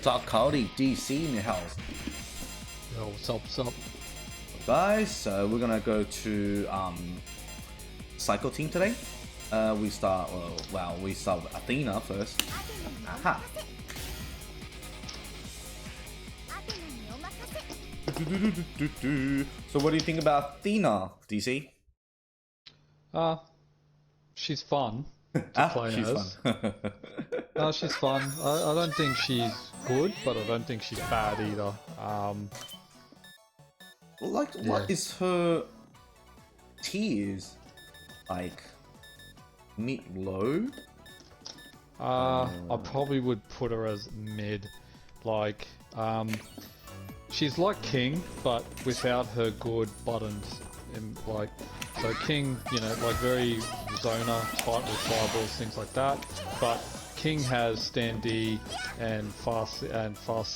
Dark Chaotix DC in the house. Yo, what's up, what's up? Guys, so we're gonna go to Cycle Team today. We start with Athena first. Aha. So what do you think about Athena, DC? She's fun to play she's as. fun. No, she's fun. I don't think she's good, but I don't think she's bad either. Like, Yeah. what is her tiers? Like, mid-low? I probably would put her as mid. Like, she's like King, but without her good buttons. Like, so King, you know, like very zoner, tight with fireballs, things like that. But King has stand D and fast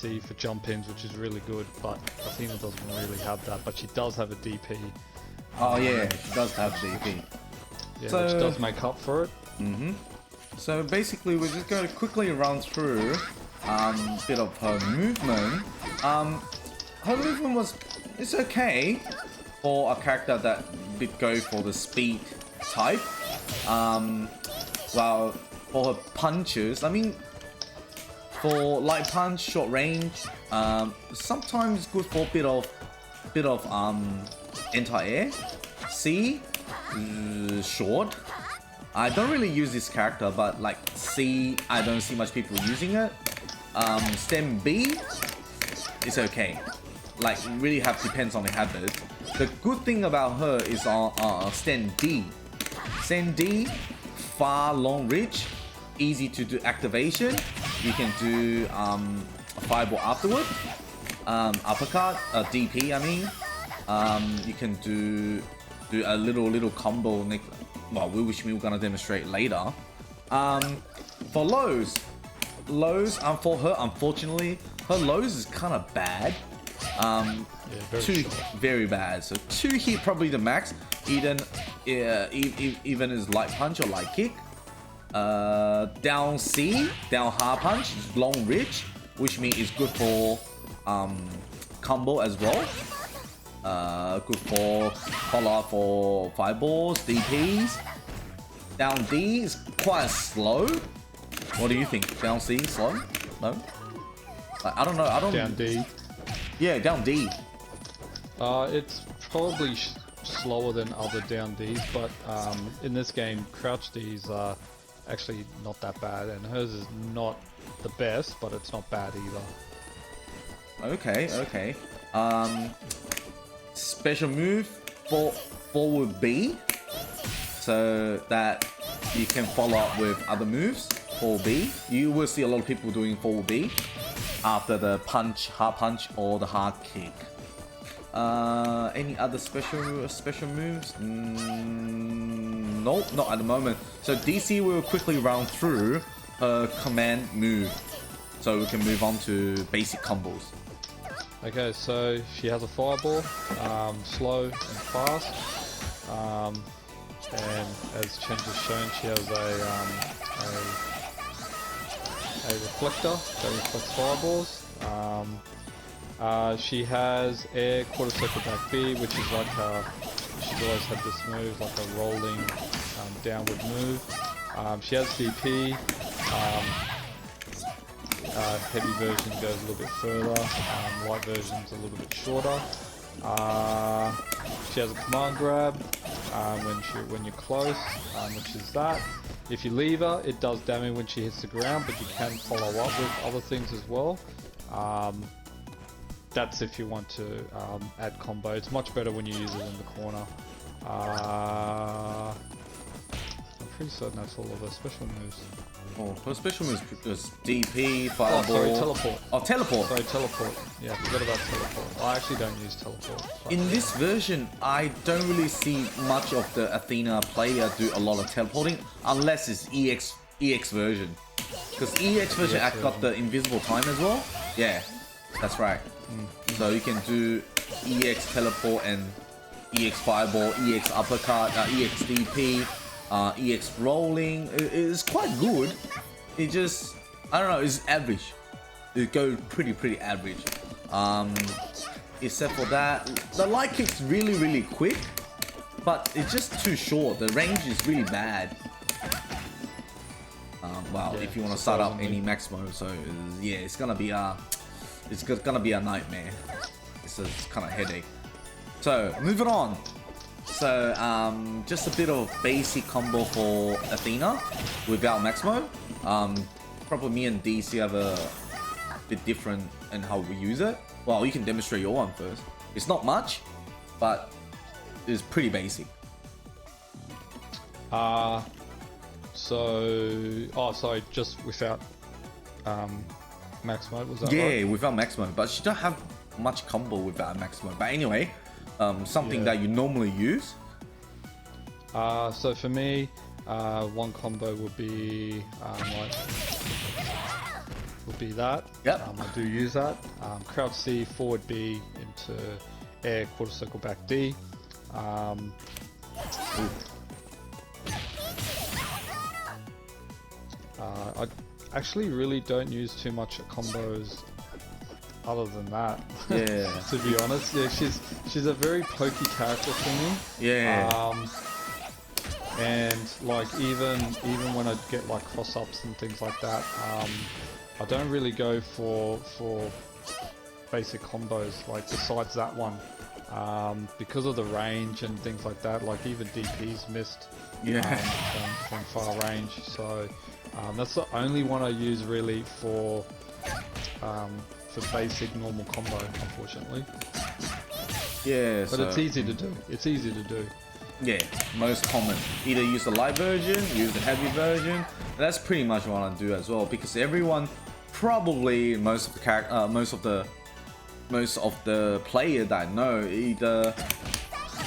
C for jump ins, which is really good. But Athena doesn't really have that, but she does have a DP. Oh yeah, she does have DP. Yeah, So, which does make up for it. So basically, we're just going to quickly run through a bit of her movement. Her movement it's okay for a character that did go for the speed type. Well, for her punches, I mean, for light punch, short range, sometimes good for a bit of anti-air. C, short. I don't really use this character, but like C, I don't see much people using it. Stem B, it's okay. Like, really depends on the habit. The good thing about her is on Stand D. Stand D, far long reach, easy to do activation. You can do a fireball afterward, uppercut, DP. I mean, you can do a little combo. Well, which we were gonna demonstrate later. For lows, for her, unfortunately, her lows is kind of bad. Very bad. So 2 hit probably the max. Even is light punch or light kick. Down C, down hard punch, long reach, which means it's good for combo as well. Good for follow up for fireballs, DPs. Down D is quite slow. What do you think? Down C slow? No? Like, I don't know. I don't. Down D. Yeah, down D. It's probably slower than other down Ds, but in this game, crouch Ds are actually not that bad, and hers is not the best, but it's not bad either. Okay. Special move for forward B, so that you can follow up with other moves. Forward B, you will see a lot of people doing forward B after the hard punch or the hard kick. Any other special moves? Nope, not at the moment. So DC will quickly run through her command move, so we can move on to basic combos. Okay, so she has a fireball, slow and fast, and as Chen just shown, she has a reflector that reflects fireballs. She has air quarter circle back B, which is like she's always had this move, like a rolling downward move. She has DP. Heavy version goes a little bit further. Light version's a little bit shorter. She has a command grab when you're close, which is that. If you leave her, it does damage when she hits the ground, but you can follow up with other things as well. That's if you want to add combo. It's much better when you use it in the corner. I'm pretty certain that's all of her special moves. Oh, her special moves is DP, fireball. Oh, sorry, teleport. Oh, teleport. Sorry, teleport. Yeah, forgot about teleport. I actually don't use teleport. In this version, I don't really see much of the Athena player do a lot of teleporting, unless it's EX version. Because EX version I've got the invisible time as well. Yeah, that's right. So you can do EX teleport and EX fireball, EX uppercut, EX DP, EX rolling. It's quite good. It just, I don't know, it's average. it go pretty average. Except for that, the light kick's really quick, but it's just too short. The range is really bad. Wow, Yeah, if you want to start up any max mode, so yeah, it's gonna be a nightmare. It's a kind of headache. So moving on. So just a bit of basic combo for Athena without max mode. Probably me and DC have a bit different in how we use it. Well, you can demonstrate your one first. It's not much, but it's pretty basic. Sorry, just without max mode, was that Yeah, right? without max mode, but she don't have much combo without max mode. But anyway, something that you normally use. So for me, one combo would be that. Yep. I do use that. Crouch C, forward B into air, quarter circle back D. I actually really don't use too much combos other than that. Yeah. To be honest, yeah, she's a very pokey character for me. Yeah. And like even when I get like cross ups and things like that, I don't really go for basic combos like besides that one, because of the range and things like that. Like even DP's missed from far range, so that's the only one I use really for basic normal combo, unfortunately. Yeah. But it's easy to do. It's easy to do. Yeah, most common. Either use the light version, use the heavy version. That's pretty much what I do as well, because everyone, probably most of the player that I know, either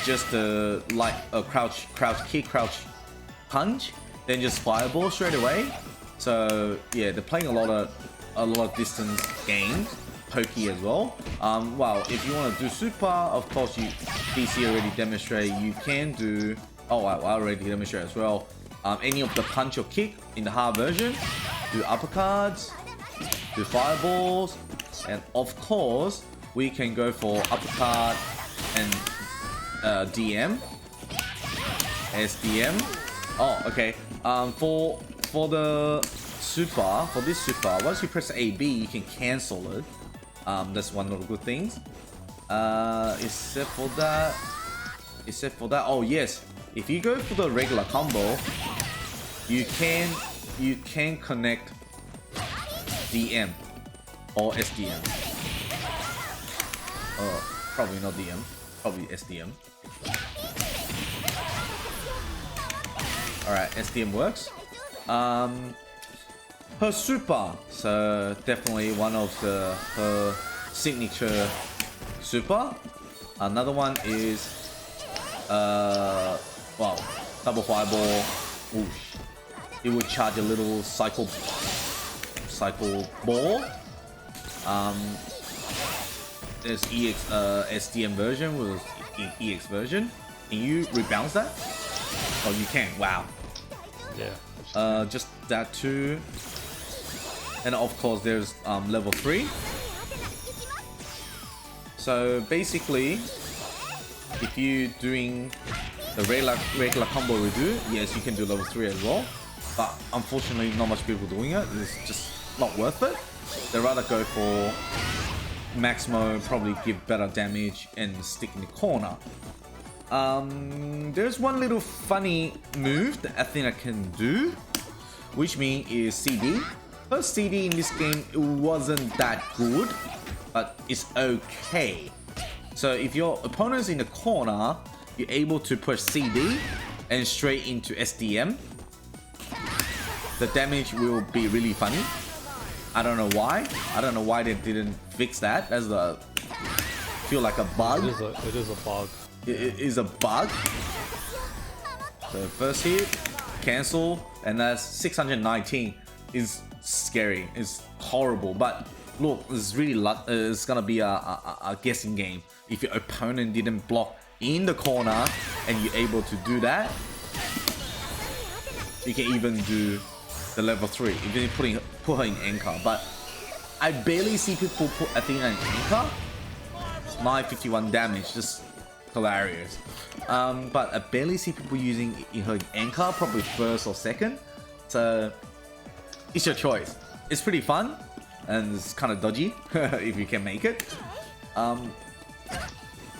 just like a crouch kick, crouch punch, then just fireball straight away. So yeah, they're playing a lot of distance games, pokey as well. Well, if you want to do super, of course DC already demonstrate you can do. Oh wow, I already demonstrated as well. Any of the punch or kick in the hard version, do uppercuts, do fireballs, and of course we can go for uppercut and DM, SDM. Oh, okay. For the super, for this super, once you press AB, you can cancel it. That's one of the good things. Except for that, oh yes, if you go for the regular combo, you can connect DM or SDM. Probably not DM, probably SDM. Alright, SDM works. Her super, so definitely one of her signature super. Another one is wow, double fireball. Oosh. It would charge a little cycle ball. There's SDM version with EX version. Can you rebounce that? Oh, you can. Wow. Yeah. Just that too. And of course there's level 3. So basically, if you're doing the regular combo redo, yes, you can do level 3 as well. But unfortunately, not much people doing it. It's just not worth it. They'd rather go for max mode, probably give better damage and stick in the corner. There's one little funny move that Athena can do, which means is CD. Her CD in this game, it wasn't that good, but it's okay. So if your opponent's in the corner, you're able to push CD and straight into SDM. The damage will be really funny. I don't know why. I don't know why they didn't fix that. That's feel like a bug. It is a bug. It is a bug. So first hit, cancel, and that's 619. Is scary. It's horrible. But look, it's really it's gonna be a guessing game. If your opponent didn't block in the corner and you're able to do that, you can even do the level 3. Even put her in anchor. But I barely see people put Athena in anchor. 951 damage, just hilarious. But I barely see people using her anchor, probably first or second. So it's your choice. It's pretty fun and it's kind of dodgy if you can make it.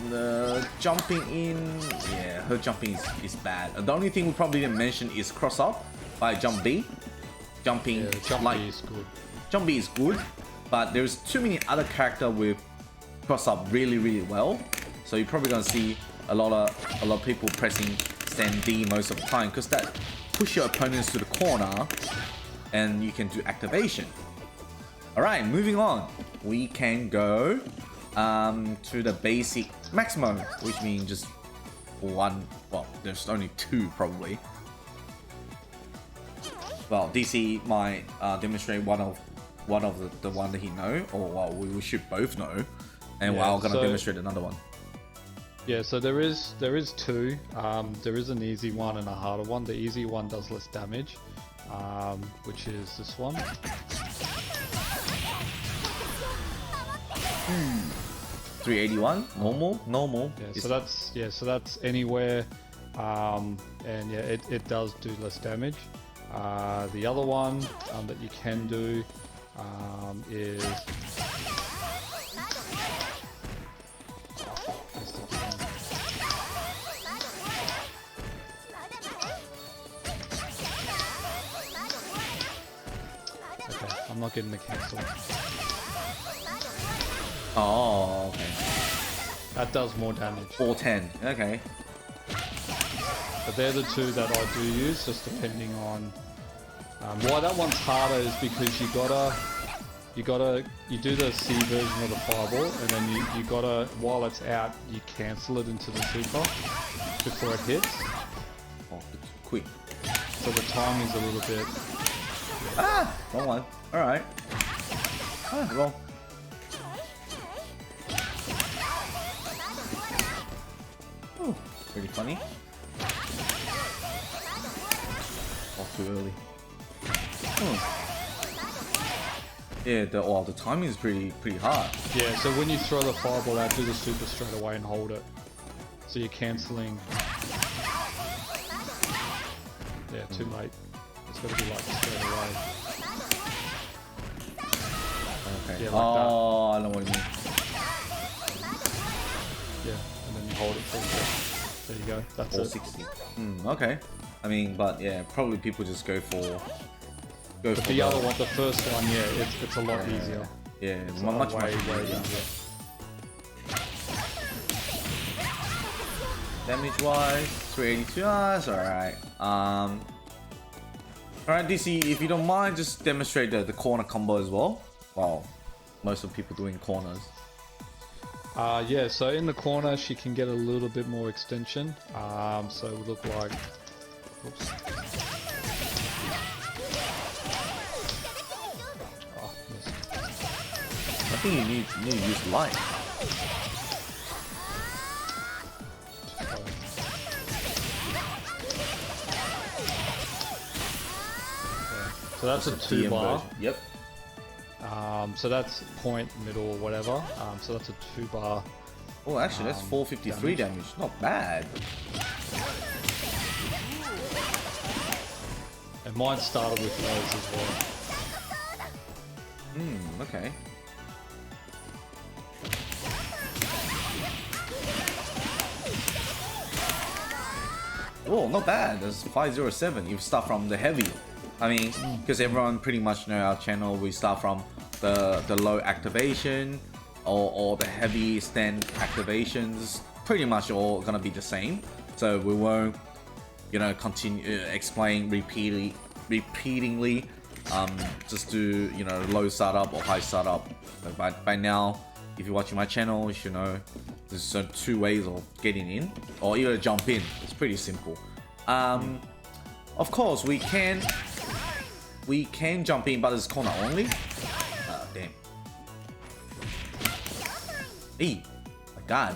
The jumping in, yeah, her jumping is bad. The only thing we probably didn't mention is cross up by jump B. Jumping, yeah, jump like, B is good. Jump B is good, but there's too many other characters with cross up really well. So you're probably gonna see a lot of people pressing stand D most of the time because that push your opponents to the corner and you can do activation. All right, moving on. We can go to the basic maximum, which means just one. Well, there's only two probably. Well, DC might demonstrate one of the one that he know, or well, we should both know, and we're gonna demonstrate another one. Yeah, so there is two. There is an easy one and a harder one. The easy one does less damage, which is this one. 381, normal. Yeah, so that's anywhere, and yeah, it does do less damage. The other one that you can do is okay. I'm not getting the cancel. Oh, okay. That does more damage. 410. Okay. But they're the two that I do use, just depending on why that one's harder is because you do the C version of the fireball, and then you gotta, while it's out, you cancel it into the super before it hits. Oh, it's quick. So the timing's a little bit. Ah, wrong one. All right. Wrong. Oh, pretty funny. Oh, too early. Oh. Yeah, the timing is pretty hard. Yeah, so when you throw the fireball out, do the super straight away and hold it. So you're cancelling. Yeah, too late. It's got to be like straight away. Okay. Yeah, like I know what you mean. Yeah, and then you hold it for a bit. There you go. That's 460. Okay. I mean, but yeah, probably people just go for. But the other one, the first one, yeah, it's a lot easier. Yeah, it's much way easier. easier. Damage wise, 382. That's alright. Alright, DC, if you don't mind, just demonstrate the corner combo as well. Wow, most of people doing corners. Yeah, so in the corner, she can get a little bit more extension. So it would look like. Oops. I think you need to use light. So that's a 2 bar. Yep. So that's point, middle, whatever. So that's a 2 bar. Oh, actually, that's 453 damage. Not bad. And mine started with those as well. Okay. Oh, not bad. That's 507. You start from the heavy. I mean, because everyone pretty much know our channel. We start from the low activation or the heavy stand activations. Pretty much all gonna be the same. So we won't, continue explain repeatedly. Just do low startup or high startup. But by now, if you're watching my channel, you should know there's two ways of getting in, or either jump in. It's pretty simple. Of course, we can jump in, but it's corner only. Damn. Hey, my God.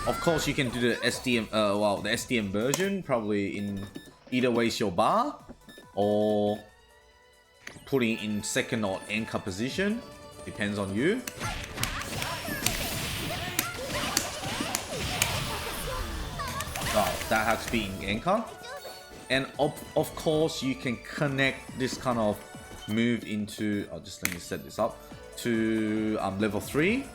Of course, you can do the SDM. The SDM version probably in either waste your bar or putting in second or anchor position. Depends on you. Oh, that has to be in anchor. And of course, you can connect this kind of move into. Oh, just let me set this up to level 3.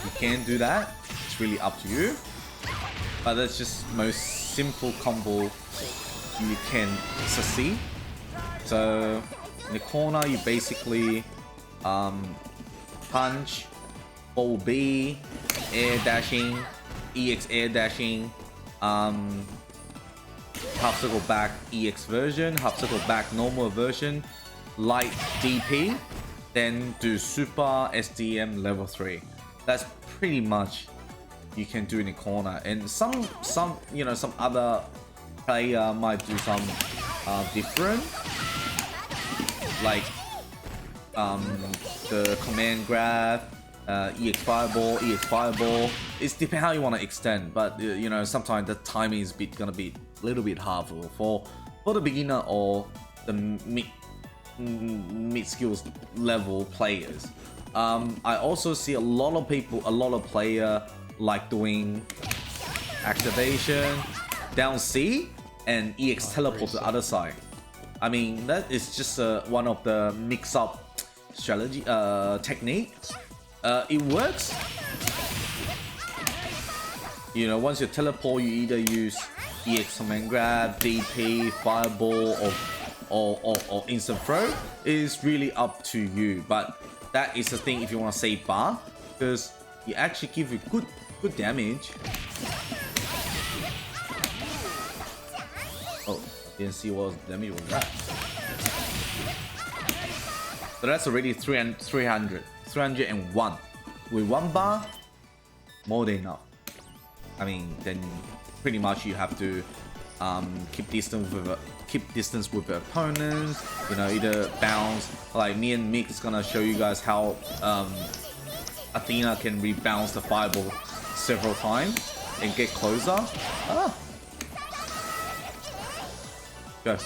You can do that. It's really up to you. But that's just most simple combo you can succeed. So in the corner, you basically punch, forward B, air dashing, EX air dashing, half circle back EX version, half circle back normal version, light DP, then do super SDM level 3. That's pretty much you can do in the corner. And some other player might do some different, like the command grab, EX fireball. It's depends how you want to extend, but sometimes the timing is gonna be a little bit hard for the beginner or the mid skills level players. I also see a lot of player like doing activation down C and EX teleport to the other side. I mean, that is just one of the mix-up strategy technique. It works. Once you teleport, you either use EX command grab, DP, fireball, or instant throw. It's really up to you. But that is the thing if you want to save bar, because you actually give you good damage. Oh, didn't see what damage was that. So that's already 301. With 1 bar, more than enough. I mean, then pretty much you have to keep distance with the opponents. Either bounce. Like me and Mick is gonna show you guys how Athena can rebounce the fireball several times and get closer. Go.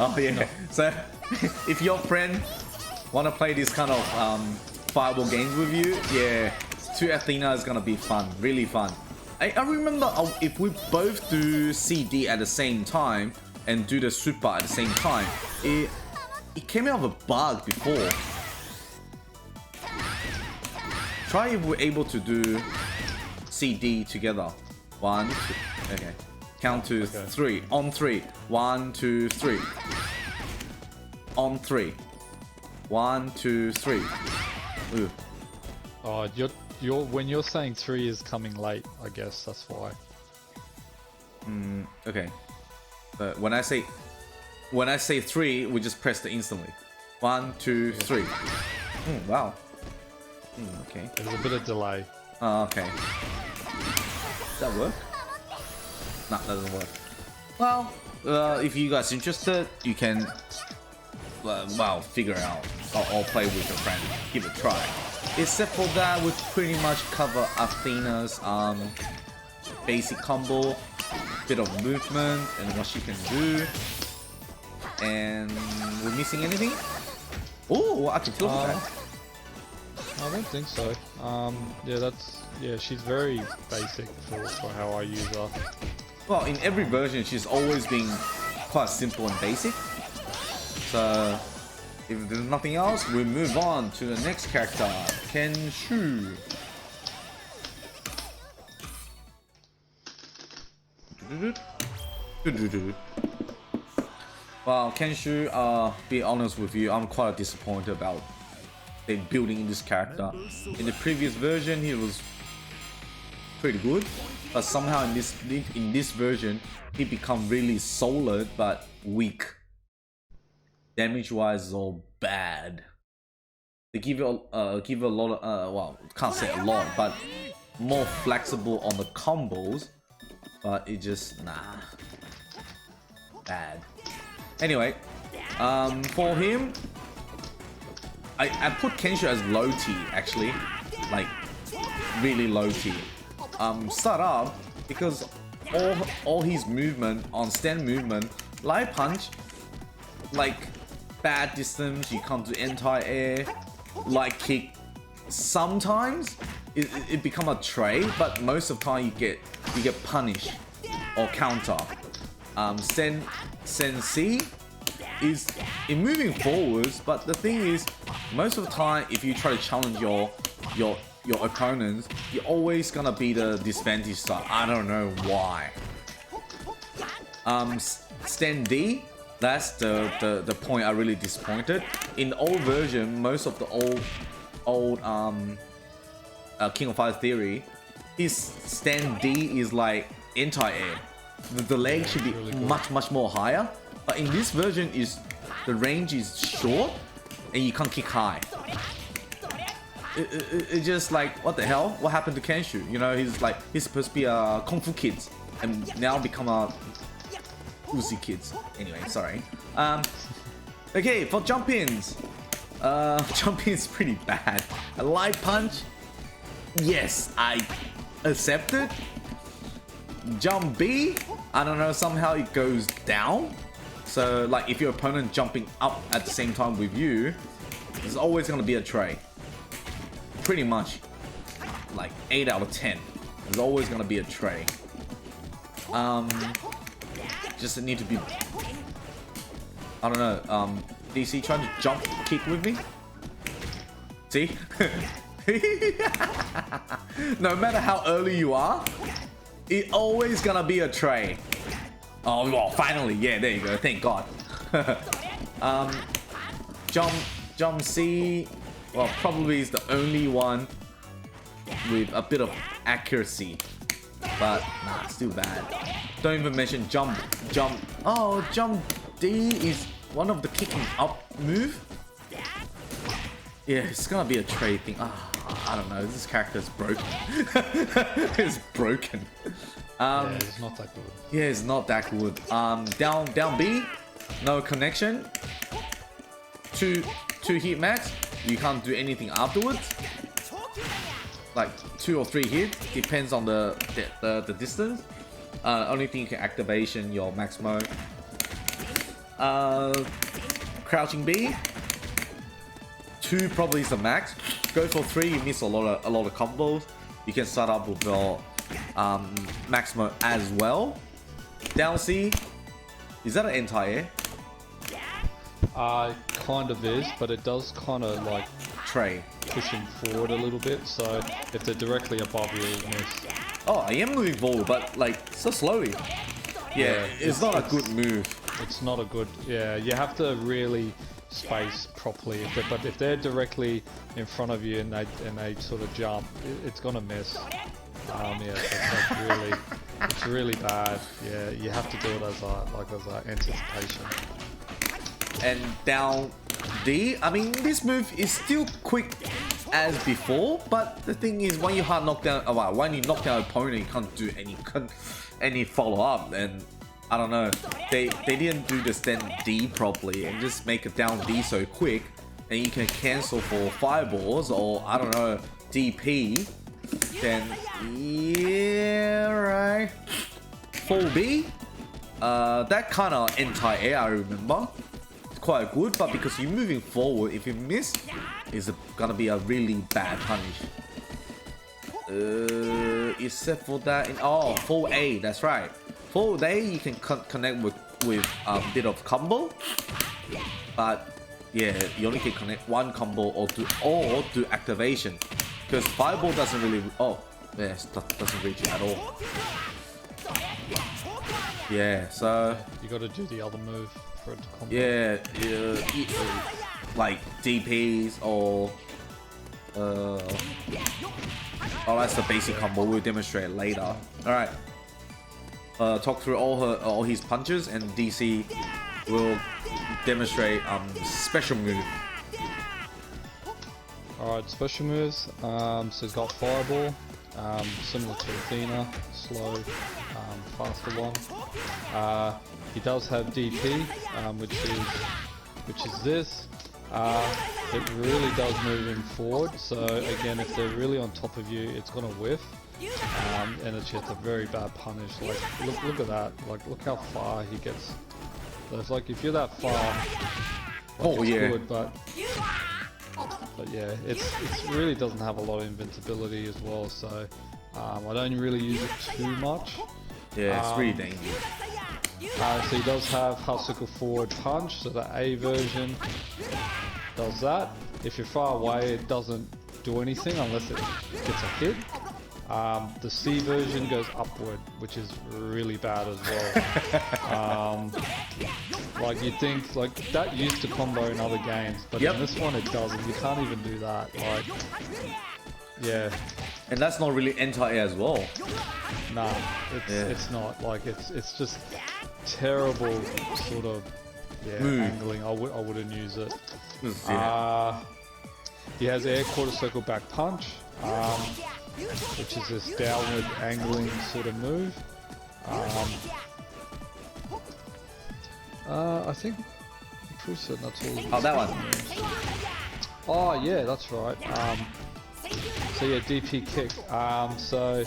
Oh yeah. No. So if your friend wanna play this kind of fireball games with you, yeah, 2 Athena is gonna be fun, really fun. I remember if we both do CD at the same time and do the super at the same time, it came out of a bug before. Try if we're able to do CD together. 1, 2, okay. Count to 3. On 3. 1, 2, 3. On 3. 1, 2, 3. Ooh. Oh, when you're saying 3 is coming late, I guess that's why. Okay. But when I say 3, we just press it instantly. 1, 2, 3. Wow. Okay. There's a bit of delay. Oh, okay. Does that work? No, that doesn't work. Well, if you guys are interested, you can figure it out or play with your friend. Give it a try. Except for that, we pretty much cover Athena's basic combo, bit of movement, and what she can do. And we're missing anything? Oh, I can kill that. I don't think so. She's very basic for how I use her. Well, in every version, she's always been quite simple and basic. So, if there's nothing else, we move on to the next character, Kensou. Well, Kensou, be honest with you, I'm quite disappointed about they building this character. In the previous version, he was pretty good, but somehow in this version, he become really solid but weak. Damage wise is all bad. They give you a lot of can't say a lot, but more flexible on the combos, but it just bad. Anyway, For him, I put Kensou as low T actually, like really low T. Start up because all his movement on stand movement, light punch, like bad distance, you can't do anti-air, light kick. Sometimes it become a tray, but most of the time you get punished or counter. Sen C is in moving forwards, but the thing is, most of the time if you try to challenge your opponents, you're always gonna be the disadvantage side. I don't know why. Stand D, that's the point I really disappointed. In the old version, most of the old King of Fire theory, his stand D is like anti-air. The leg should be much more higher, but in this version is the range is short and you can't kick high. It's just like, what the hell? What happened to Kensou? You know, he's supposed to be a Kung Fu kids and now become a Uzi kids. Anyway, sorry. Okay, for jump ins. Jump ins pretty bad. A light punch. Yes, I accept it. Jump B, I don't know, somehow it goes down. So like if your opponent jumping up at the same time with you, there's always gonna be a tray. Pretty much like 8 out of 10. There's always gonna be a tray. Just need to be, I don't know, DC trying to jump kick with me. See? No matter how early you are, it's always gonna be a tray. Oh, well, finally, yeah, there you go. Thank God. Jump C, well, probably is the only one with a bit of accuracy, but nah, still bad. Don't even mention jump. Oh, jump D is one of the kicking up move. Yeah, it's gonna be a tray thing. I don't know. This character is broken. It's broken. Yeah, it's not that good. Yeah, it's not that good. Down B, no connection. Two hit max. You can't do anything afterwards. Like 2 or 3 hits, depends on the distance. Only thing you can activation your max mode. Crouching B. 2 probably is the max. Go for 3, you miss a lot of combos. You can start up with your max mode as well. Down C, is that an anti-air? Kind of is, but it does kind of like Tray. pushing forward a little bit. So if they're directly above you, you'll miss. Oh, I am moving forward, but like so slowly. Yeah, it's not a good move. It's not a good. Yeah, you have to really space properly. But if they're directly in front of you and they sort of jump, it's gonna miss. Yeah, it's really bad. Yeah, you have to do it as anticipation. And down D, I mean, this move is still quick as before, but the thing is, when you hard knock down, when you knock down an opponent, you can't do any follow up. And I don't know, they didn't do the stand D properly and just make it down D so quick, and you can cancel for fireballs or I don't know DP. Then yeah, right. 4B, that kind of anti-air I remember. Quite good, but because you're moving forward, if you miss, it's gonna be a really bad punish. Except for that, 4A, that's right. 4A you can connect with a bit of combo, but yeah, you only can connect one combo or do activation, because fireball doesn't really doesn't reach it at all. Yeah, so you got to do the other move for it to combo. Yeah, like DPs or that's the basic combo. We'll demonstrate later. All right. Talk through all his punches, and DC will demonstrate special move. All right, special moves. So he's got fireball, similar to Athena, slow, faster one. He does have DP, which is which is this. It really does move him forward, so again, if they're really on top of you, it's gonna whiff, and it's just a very bad punish. Like, look at that. Like, look how far he gets. So it's like if you're that far, like, it's good, but yeah, it really doesn't have a lot of invincibility as well. So I don't really use it too much. Yeah, it's really dangerous. So he does have Hasuka forward punch, so the A version does that. If you're far away, it doesn't do anything unless it gets a hit. The C version goes upward, which is really bad as well. Like, you think, like, that used to combo in other games, but in this one it doesn't. You can't even do that. Like, yeah. And that's not really anti-air as well. Nah, it's not. Like, it's just terrible sort of angling. I wouldn't use it. He has air quarter circle back punch, which is this downward angling sort of move. I think I'm pretty certain that's all. Oh, that one. Oh yeah, that's right. So yeah, DP kick. So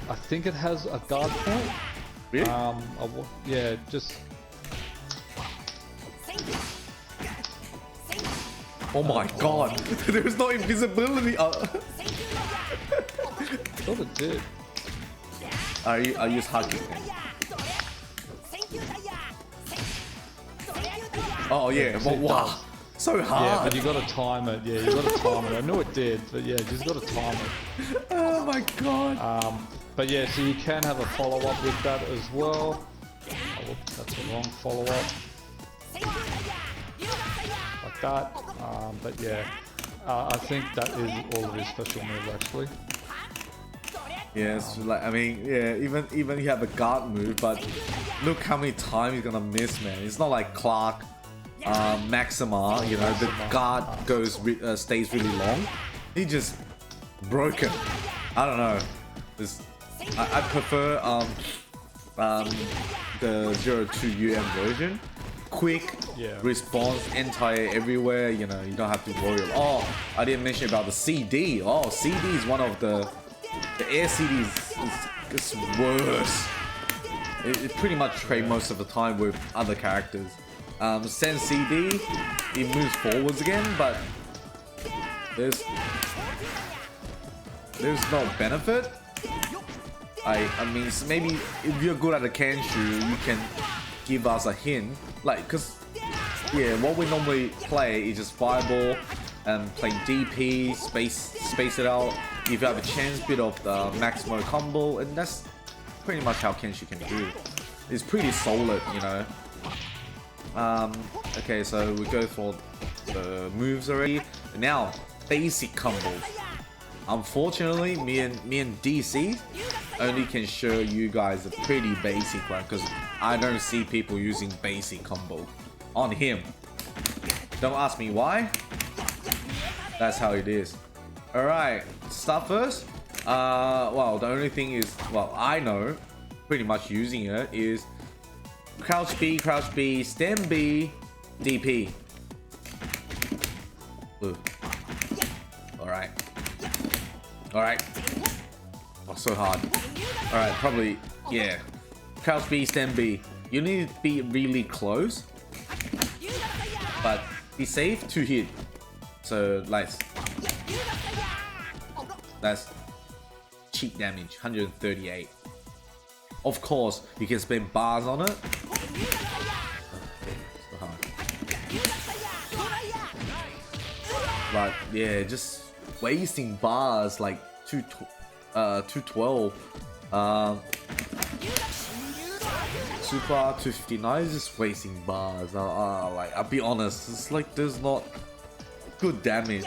I think it has a guard point. Really? Yeah, just. Oh my god, there's no invisibility. I thought it did. I use hugging. Oh yeah, but wow, so hard. Yeah, but you gotta time it. Yeah, you gotta time it. I knew it did, but yeah, you just gotta time it. Oh my god. But yeah, so you can have a follow-up with that as well. Oh, that's a wrong follow-up. Like that. But yeah, I think that is all of his special moves actually. Yeah, it's like, I mean, yeah, even you have a guard move, but look how many times he's gonna miss, man. It's not like Clark, Maxima, you know, the guard stays really long. He just broken. I don't know. I prefer the 02 UM version. Quick response, entire everywhere. You know, you don't have to worry. Oh, I didn't mention about the CD. Oh, CD is one of the air CD is worse. It pretty much trade most of the time with other characters. Send CD, it moves forwards again, but there's no benefit. I mean, maybe if you're good at the Kensou, you can give us a hint. Like, cause yeah, what we normally play is just fireball and playing DP, space it out. If you have a chance, bit of the maximo combo, and that's pretty much how Kensou can do. It's pretty solid, you know. Okay, so we go for the moves already. And now, basic combos. Unfortunately, me and DC only can show you guys a pretty basic one because I don't see people using basic combo on him. Don't ask me why. That's how it is. Alright, start first. Well, the only thing is, well, I know pretty much using it is crouch B, stand B, DP. Ooh. Alright. Alright. Oh, so hard. Alright, probably, yeah. Crouch B, stand B. You need to be really close, but be safe to hit. So, that's cheap damage, 138. Of course, you can spend bars on it. So hard. But yeah, just wasting bars like 212. Super 259 is just wasting bars. Like, I'll be honest, it's like there's not good damage.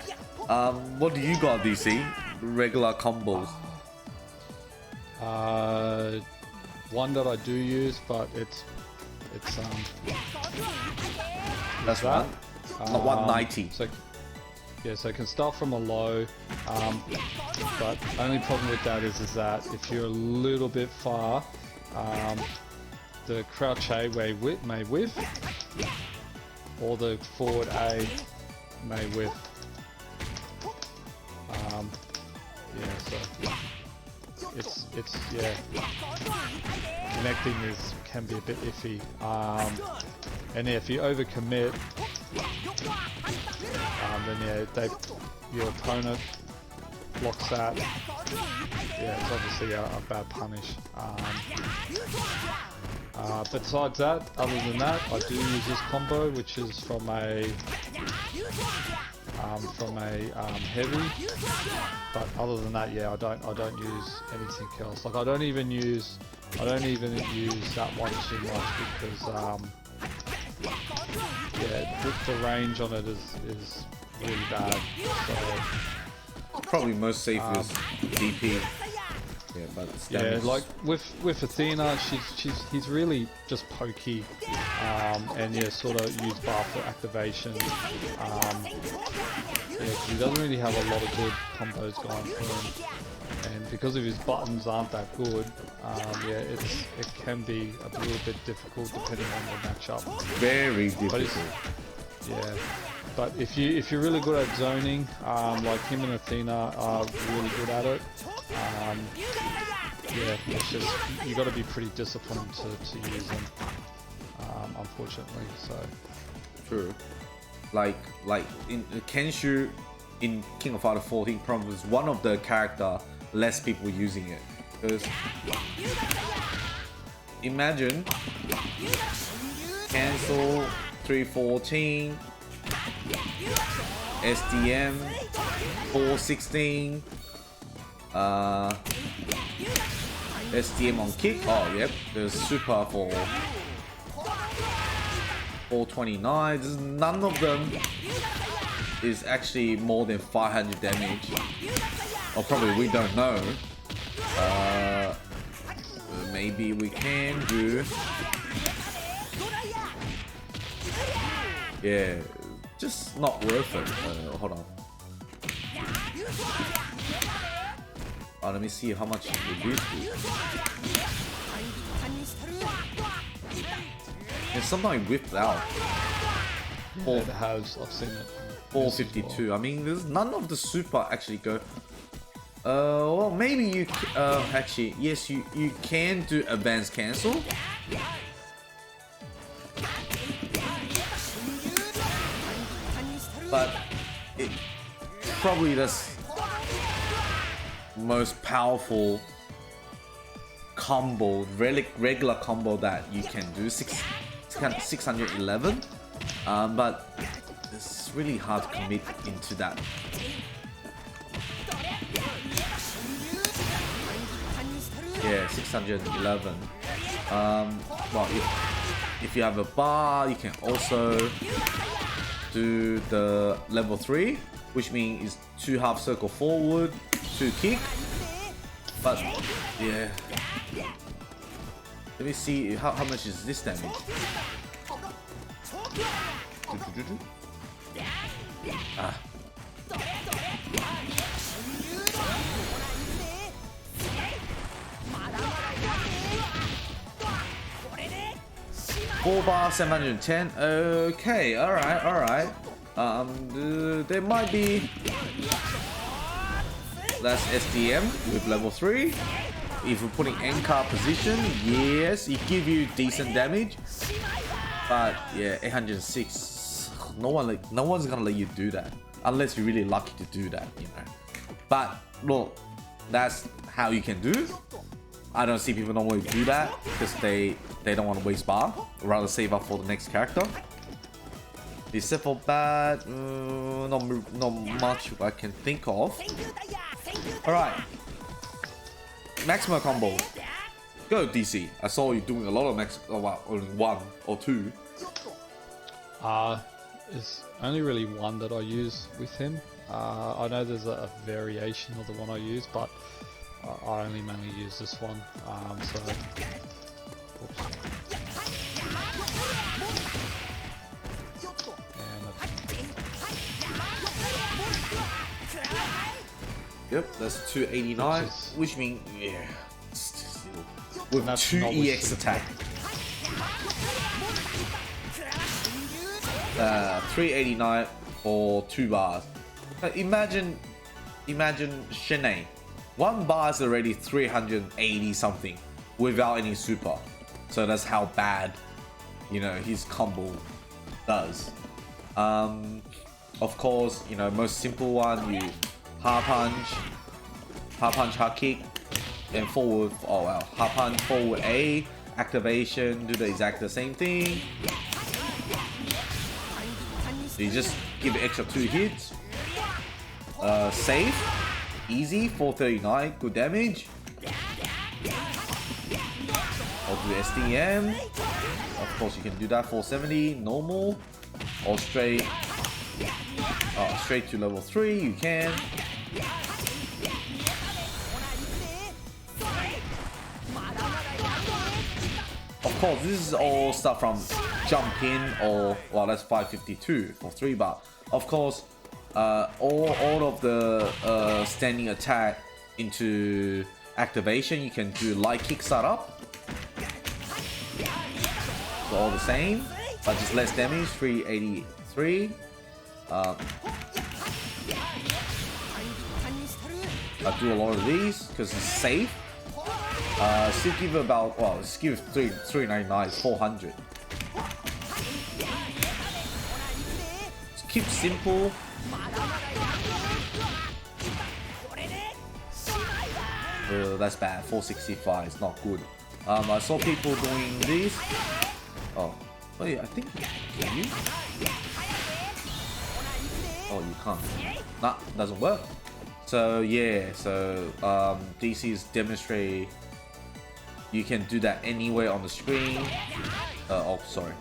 What do you got, DC? Regular combos. One that I do use, but it's that's that. Not 190. So yeah, so it can start from a low, but only problem with that is that if you're a little bit far, the crouch A may whiff, or the forward A may whiff. Yeah, so it's yeah. Connecting can be a bit iffy. And yeah, if you overcommit, then yeah, your opponent blocks that. Yeah, it's obviously a bad punish. Besides that, other than that, I do use this combo, which is from a heavy. But other than that, yeah, I don't use anything else. Like I don't even use that one too much because yeah, the range on it is really bad. So probably most safe is DP. Yeah, but it's damage. like with Athena, he's really just pokey, and yeah, sort of use bar for activation. Yeah, he doesn't really have a lot of good combos going for him, and because of his buttons aren't that good, yeah, it can be a little bit difficult depending on the matchup. Very difficult. Yeah, but if you're really good at zoning, like him and Athena are really good at it. Yeah, it's just you got to be pretty disciplined to use them. Unfortunately, so. True. Like in Kensou, in King of Fighters 14, probably was one of the character less people using it. Because imagine Kensou 314, SDM 416, SDM on kick. Oh yep, there's super for 429. None of them is actually more than 500 damage. Or probably we don't know. Maybe we can do. Yeah, just not worth it. Hold on. Oh, let me see how much it reduced it. And sometimes whipped out. Yeah, it has. I've seen it. 452. Well. I mean, there's none of the super actually go. Well, maybe you. Actually, yes, you can do advanced cancel. But it probably the most powerful combo, regular combo that you can do. 611. But it's really hard to commit into that. Yeah, 611. Well, if you have a bar, you can also do the level 3, which means is 2 half circle forward, 2 kick. But yeah, let me see how much is this damage. Ah. Four bar 710. Okay, alright. There might be less SDM with level 3. If we're putting end card position, yes, it give you decent damage. But yeah, 806. No one's gonna let you do that unless you're really lucky to do that, you know. But look, that's how you can do. I don't see people normally do that because they don't want to waste bar, rather save up for the next character. Except for bad, not much I can think of. All right, maximum combo. Go DC. I saw you doing a lot of max. Only 1 or 2. It's only really one that I use with him. I know there's a variation of the one I use, but I only mainly use this one. So. Oops. Yep, that's 289, which means yeah, still with 2 EX attack. 389 for 2 bars. Imagine Shun'ei. 1 bar is already 380 something without any super. So that's how bad, you know, his combo does. Of course, you know, most simple one, you half punch, half kick, and forward. Oh wow, half punch, forward A, activation, do the exact same thing. So you just give it extra 2 hits. Safe, easy, 439, good damage. I'll do SDM. Of course, you can do that 470 normal, or straight to level 3. You can. Of course, this is all stuff from jump in, or well, that's 552 for 3 bar. Of course, all of the standing attack into activation, you can do light kick startup. So all the same, but just less damage. 383. I do a lot of these because it's safe. Still give about, well, let's give 399, 400. Just keep simple. That's bad. 465 is not good. I saw people doing this. Oh yeah, I think can you? Oh, you can't. Nah, doesn't work. So yeah, so DC's demonstrate you can do that anywhere on the screen. Oh, sorry.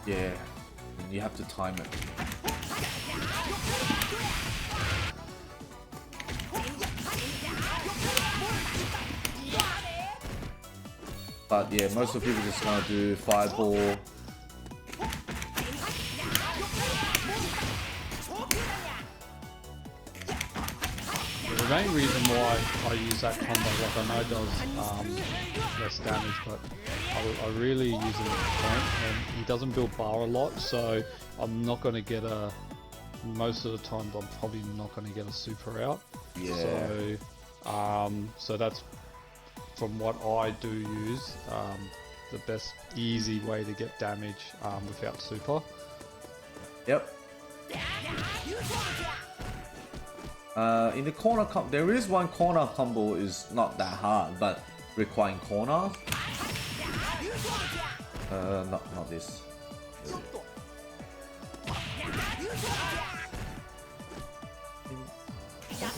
Yeah, you have to time it. But yeah, most of the people just gonna do fireball. The main reason why I use that combo, like I know it does less damage, but I really use it at the point, and he doesn't build bar a lot, so I'm not going to get a, most of the times I'm probably not going to get a super out. Yeah. So that's, from what I do use, the best easy way to get damage without super. Yep. In the corner there is one corner combo is not that hard, but requiring corner. Not this.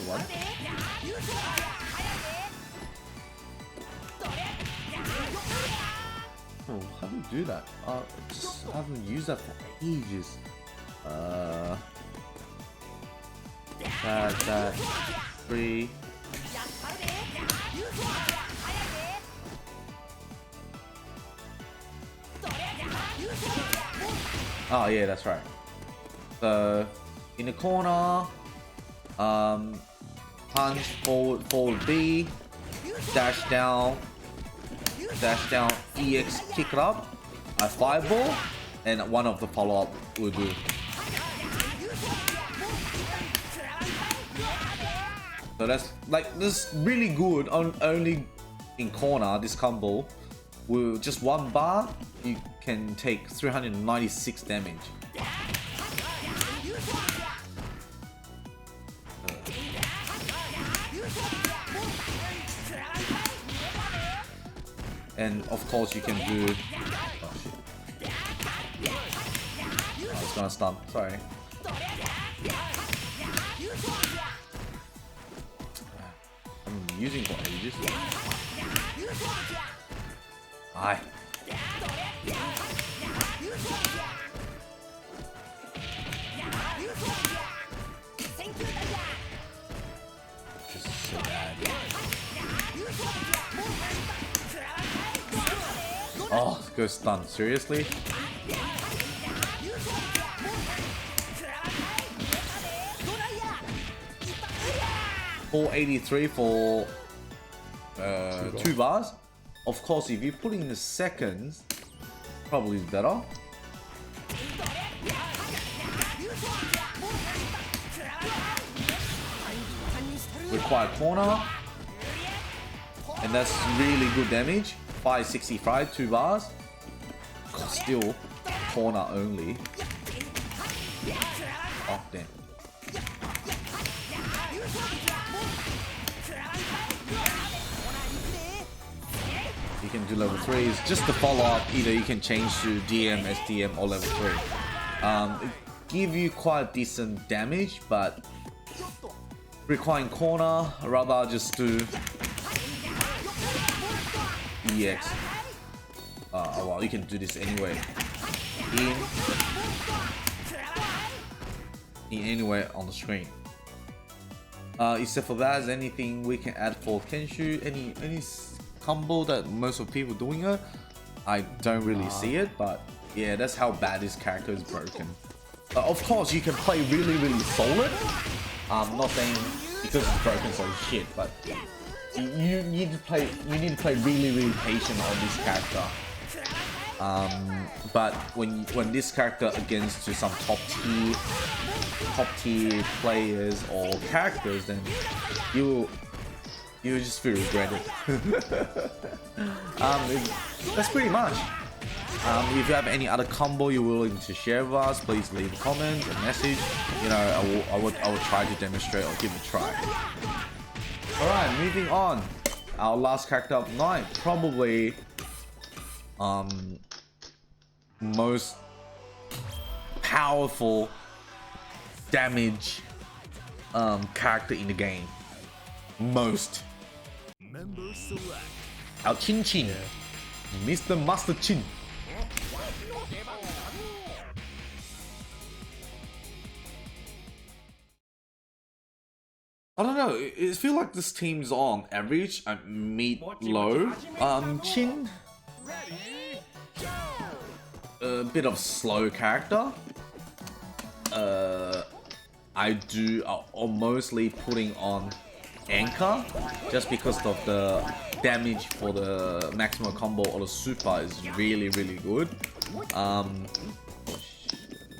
What? Oh, how do you do that? Just haven't used that for ages. That 3. Oh yeah, that's right. So in the corner, punch, forward B, dash down, EX, kick it up, a fireball, and one of the follow-up will do. So that's like, this is really good on only in corner. This combo with just 1 bar, you can take 396 damage. And of course you can do, oh shit, I was gonna stun, sorry. I'm using for ages. Hi. Just so bad. Oh, go stun, seriously? 483 for 2 bars. Of course, if you put in the seconds, probably better. Require corner, and that's really good damage. 565, 2 bars. Still corner only. Oh damn. You can do level 3s. Just the follow up, either you can change to DM, SDM or level 3. It give you quite decent damage, but requiring corner, rather just do EX. Well, you can do this anyway. In anywhere on the screen. Except for that, is anything we can add for Kensou? Any combo that most of people doing it? I don't really see it, but yeah, that's how bad this character is broken. Of course, you can play really solid. I'm not saying because it's broken so shit, but you need to play really patient on this character. But when this character against to some top tier players or characters, then you just feel regretted. That's pretty much. If you have any other combo you're willing to share with us, please leave a comment, a message. You know, I will try to demonstrate or give it a try. Alright, moving on. Our last character of the night, probably most powerful damage character in the game. Most. Our Chin Chin, Mr. Master Chin. I don't know, it feels like this team's on average and mid-low. Chin, a bit of slow character. I'm mostly putting on Anchor just because of the damage for the maximum combo or the super is really good.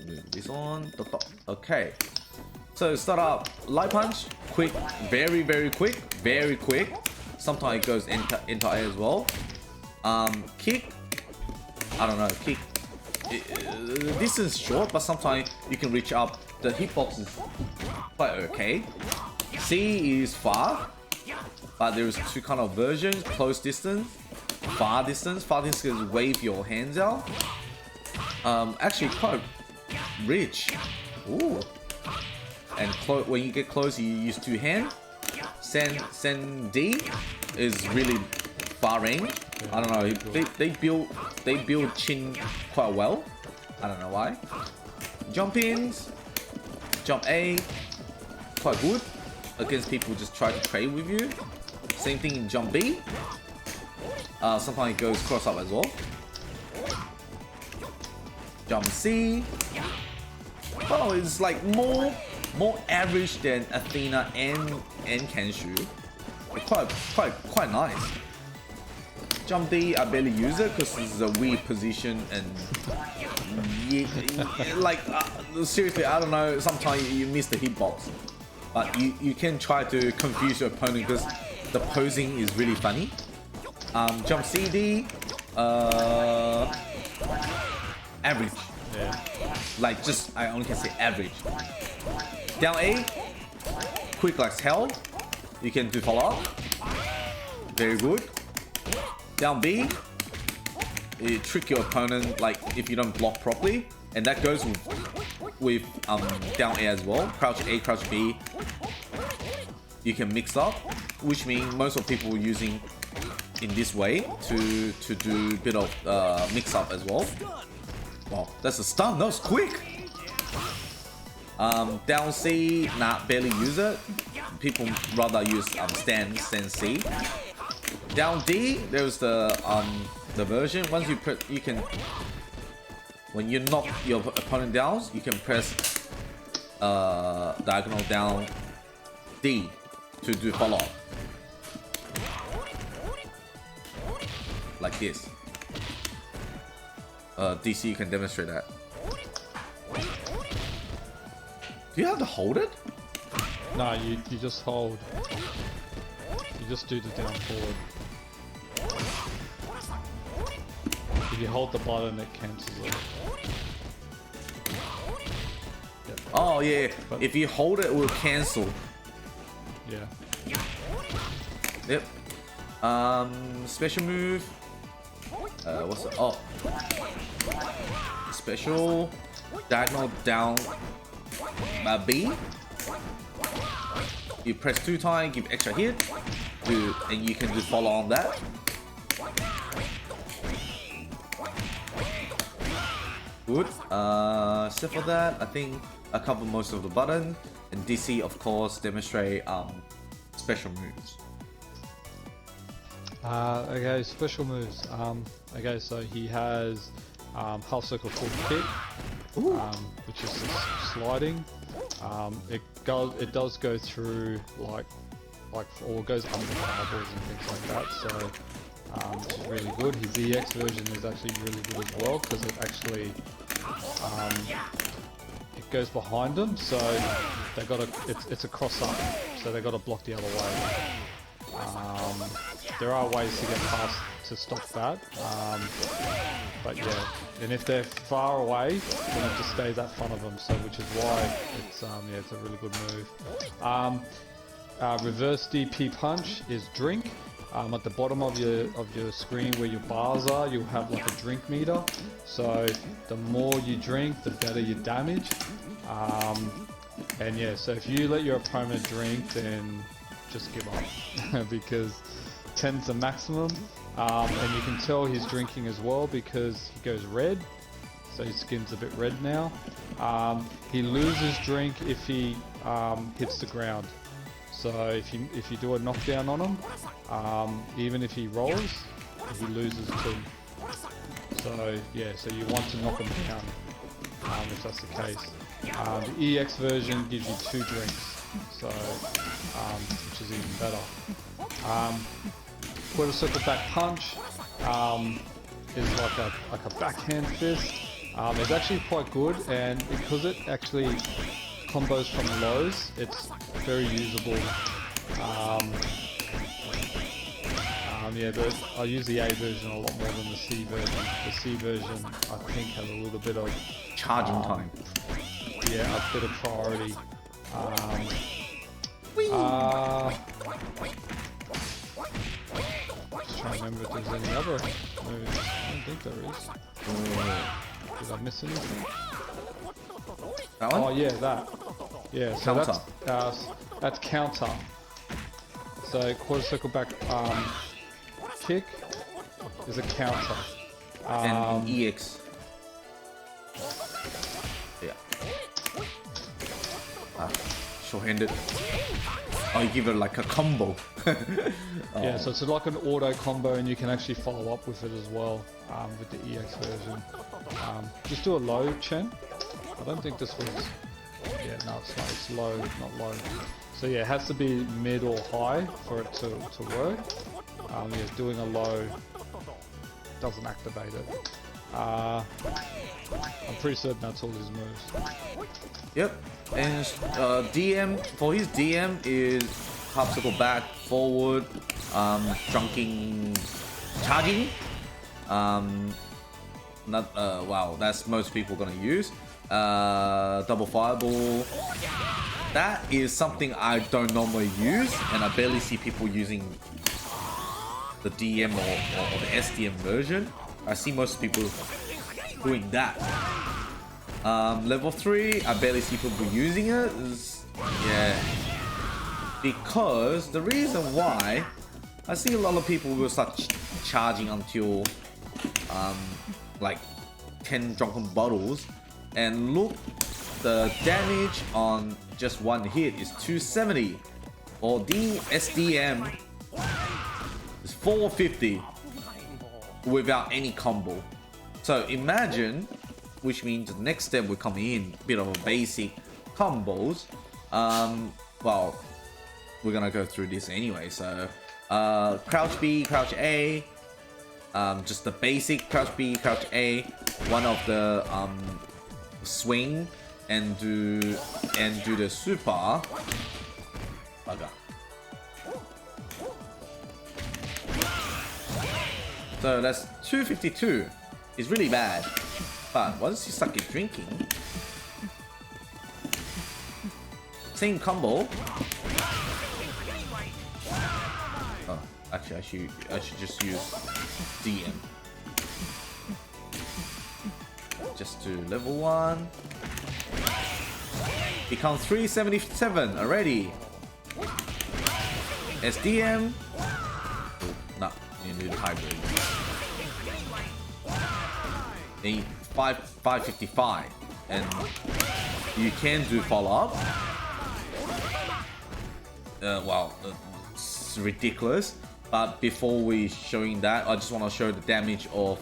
Move this on. Okay. So start up light punch, quick, very quick. Sometimes it goes into air as well. Kick, I don't know, kick. The distance is short, but sometimes you can reach up. The hitbox is quite okay. C is far, but there's two kind of versions: close distance, far distance. Far distance is wave your hands out. Actually quite rich. Ooh. And when you get close, you use 2 hands. Sen D is really far range. I don't know. They build Chin quite well. I don't know why. Jump ins, jump A, quite good against people who just try to trade with you. Same thing in jump B. Sometimes it goes cross up as well. Jump C. Oh, it's like more average than Athena and Kensou. Quite nice. Jump D, I barely use it because this is a weird position and like seriously, I don't know. Sometimes you miss the hitbox, but you can try to confuse your opponent because the posing is really funny. Jump CD, average. Yeah. Like I only can say average. Down A, quick like hell. You can do follow up. Very good. Down B, you trick your opponent like if you don't block properly, and that goes with down A as well. Crouch A, crouch B. You can mix up, which means most of people using in this way to do a bit of mix up as well. Wow, that's a stun. That was quick. Down C, barely use it. People rather use stand C. Down D, there's the version. Once you press, you can, when you knock your opponent down, you can press diagonal down D to do follow up. like this. DC, you can demonstrate that. Do you have to hold it? No, you just hold. You just do the down forward. If you hold the button, it cancels it. Yep. Oh yeah, but if you hold it, it will cancel. Yeah. Yep. Special move. What's the... Oh. Special. Diagonal down. B. You press 2 times, give extra hit. And you can just follow on that. Good. Except for that, I think I cover most of the button. And DC, of course, demonstrate special moves. Okay, special moves. Okay, so he has half circle full kick, which is sliding. It does go through or goes under fireballs and things like that. So which is really good. His EX version is actually really good as well because it actually it goes behind them. So they got it's a cross up. So they got to block the other way. There are ways to get past to stop that, but yeah, and if they're far away, you have to stay that front of them. So, which is why it's it's a really good move. Reverse DP punch is drink. At the bottom of your screen where your bars are, you'll have like a drink meter. So the more you drink, the better your damage. And yeah, so if you let your opponent drink, then just give up because 10's the maximum, and you can tell he's drinking as well because he goes red, so his skin's a bit red now. He loses drink if he hits the ground, so if you do a knockdown on him, even if he rolls, he loses too. So yeah, so you want to knock him down if that's the case. The EX version gives you 2 drinks, so which is even better. Quarter circle back punch is like a backhand fist. It's actually quite good, and because it actually combos from lows, it's very usable. Yeah, I use the A version a lot more than the C version. The C version, I think, has a little bit of charging time. Yeah, a bit of priority. Just trying to remember if there's any other moves. I don't think there is. Did I miss anything? That one? Oh yeah, that. Yeah, so counter. That's counter. So quarter circle back kick is a counter. And EX. Yeah. Short-handed. Oh, you give it like a combo. Yeah, so it's like an auto combo, and you can actually follow up with it as well with the EX version. Just do a low, Chen. I don't think this was... Yeah, no, it's not. It's low, not low. So yeah, it has to be mid or high for it to work. Yeah, doing a low doesn't activate it. I'm pretty certain that's all his moves. Yep. And DM, for his DM is half circle back, forward, drunking, charging. Wow, that's most people gonna use. Double fireball. That is something I don't normally use, and I barely see people using the DM or the SDM version. I see most people doing that. Level 3, I barely see people using it. Yeah. Because the reason why, I see a lot of people will start charging until like 10 drunken bottles, and look, the damage on just one hit is 270, or the SDM is 450 without any combo. So imagine, which means the next step will come in a bit of a basic combos. Well, we're gonna go through this anyway. So crouch B, crouch A, just the basic crouch B, crouch A, one of the swing, and do the super. Bugger. So that's 252. It's really bad. But once you start drinking, same combo. Oh, actually, I should just use DM. Just to level 1. Become 377 already. SDM. Oh, nah, you need hybrid. Need 555, and you can do follow up. Well, it's ridiculous. But before we showing that, I just want to show the damage of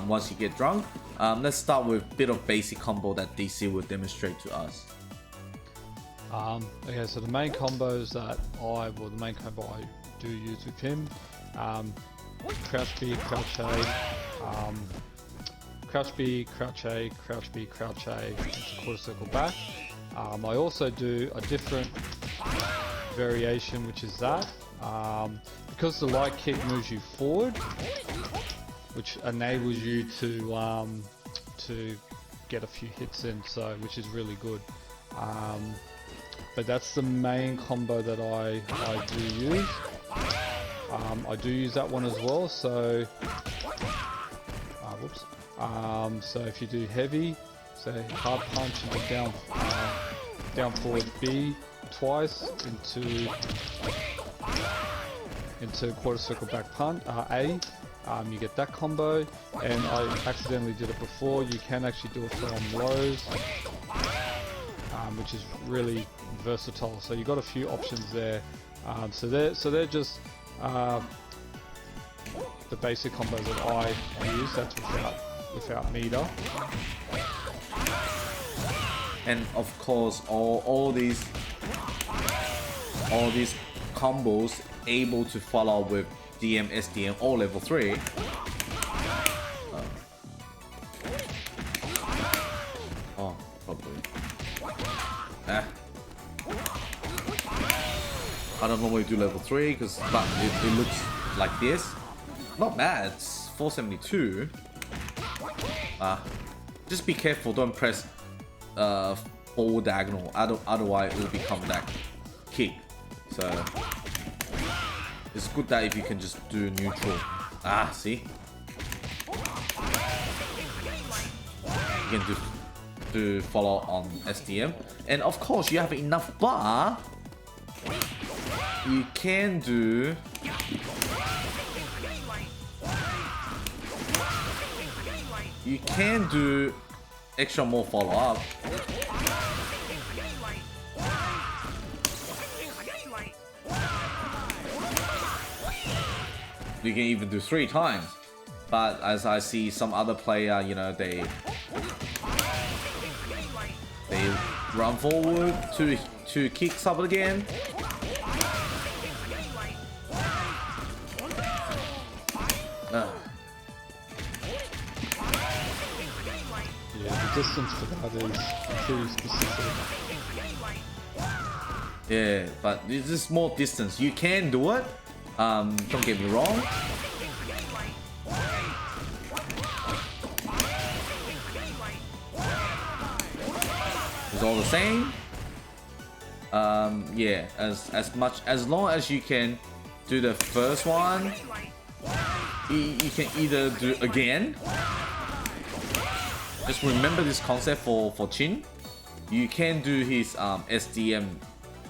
once you get drunk. Let's start with a bit of basic combo that DC will demonstrate to us. Okay, so the main combos that the main combo I do use with him, crouch B, crouch A, crouch B, crouch A, crouch B, crouch A, into quarter circle back. I also do a different variation, which is that. Because the light kick moves you forward, which enables you to get a few hits in, so which is really good. But that's the main combo that I do use. I do use that one as well. So, whoops. So if you do heavy, so hard punch into down forward B twice into quarter circle back punch A. You get that combo, and I accidentally did it before. You can actually do it from lows, which is really versatile. So you got a few options there. So they're just the basic combos that I use. That's without meter. And of course, all these combos able to follow with DM, SDM, or level 3. Oh, probably. I don't normally do level 3 because it looks like this. Not bad. It's 472. Just be careful. Don't press forward diagonal. Otherwise, it will become that kick. So it's good that if you can just do neutral. See? You can do follow on SDM. And of course, you have enough bar. You can do extra more follow up. You can even do 3 times. But as I see some other player, you know, they run forward to kicks up again. Yeah, the distance for that is pretty specific. Yeah, but this is more distance. You can do it. Don't get me wrong. It's all the same. Yeah, as long as you can do the first one, you can either do again. Just remember this concept for Chin. You can do his SDM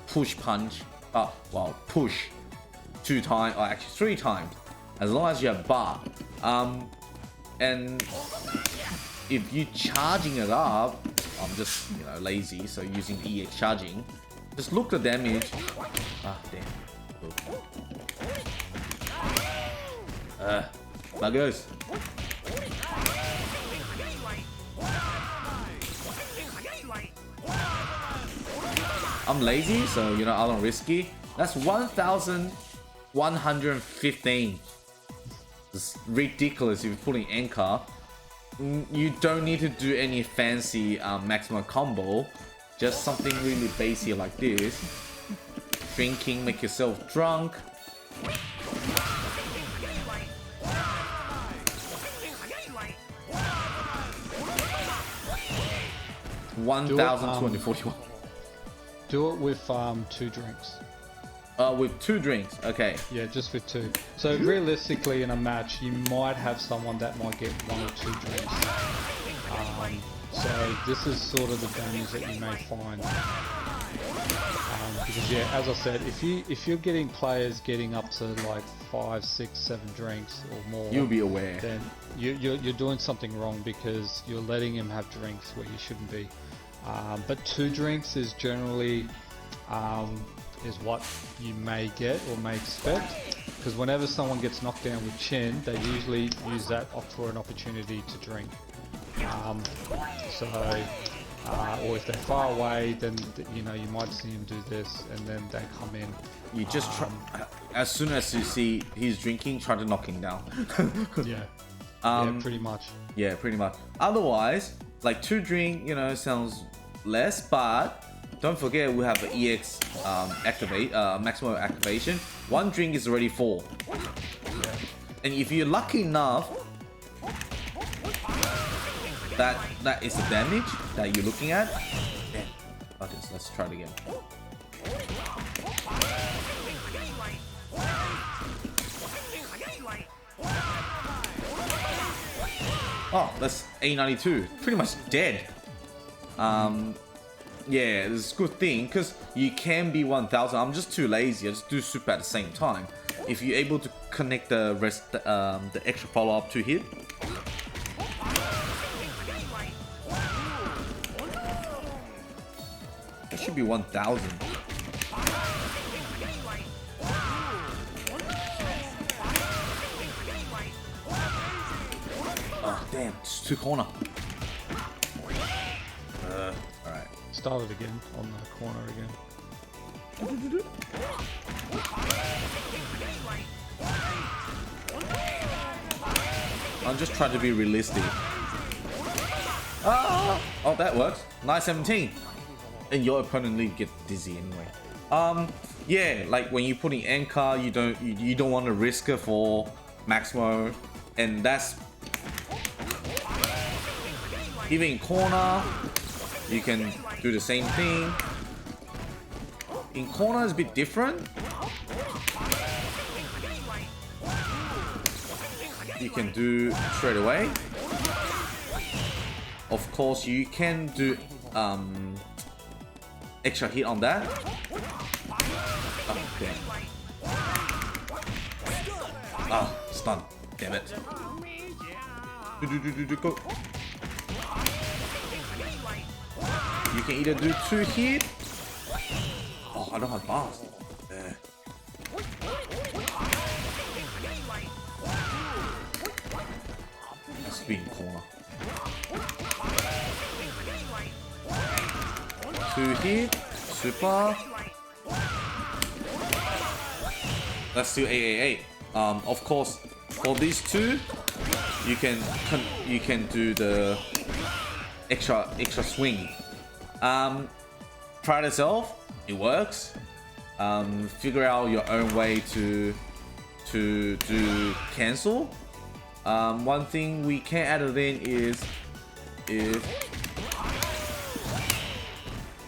push punch. Well, push 2 times or actually 3 times, as long as you have bar. And if you charging it up, I'm just lazy, so using EX charging. Just look the damage. Damn. Buggers. I'm lazy, so I don't risky. That's 1,115. It's ridiculous if you're putting anchor. You don't need to do any fancy maximum combo. Just something really basic like this. Drinking, make yourself drunk. $1,241. Do it with 2 drinks. With 2 drinks, okay. Yeah, just with 2. So realistically, in a match, you might have someone that might get 1 or 2 drinks. So this is sort of the damage that you may find. Because yeah, as I said, if you're getting players getting up to like 5, 6, 7 drinks or more, you'll be aware. Then you're doing something wrong because you're letting him have drinks where you shouldn't be. But 2 drinks is generally is what you may get or may expect, because whenever someone gets knocked down with chin, they usually use that for an opportunity to drink. Or if they're far away, then you know, you might see him do this, and then they come in. You just try, as soon as you see he's drinking, try to knock him down. Yeah. Yeah, pretty much. Yeah, pretty much. Otherwise, like 2 drink, you know, sounds less, but don't forget we have an EX maximum activation. 1 drink is already 4. Yeah. And if you're lucky enough, that is the damage that you're looking at. Yeah. Okay, so let's try it again. Oh, that's A92. Pretty much dead. Yeah, it's a good thing because you can be 1000. I'm just too lazy. I just do super at the same time. If you're able to connect the rest, the extra follow-up to hit. It should be 1000. Oh damn, it's 2 corner. Alright. Start it again on the corner again. I'm just trying to be realistic. Oh, that works. Nice 17. And your opponent will get dizzy anyway. Yeah, like when you're putting anchor, you don't want to risk it for Maximo, and that's even in corner. You can do the same thing. In corner is a bit different. You can do straight away. Of course, you can do extra hit on that. Oh, damn. Ah, stun. Damn it. Go. You can either do 2 hit. Oh, I don't have bars. Let's be in corner. 2 hit. Super. Let's do 888. Of course, for these 2, you can do the extra swing. Try it yourself. It works. Figure out your own way to do cancel. One thing we can add it in is if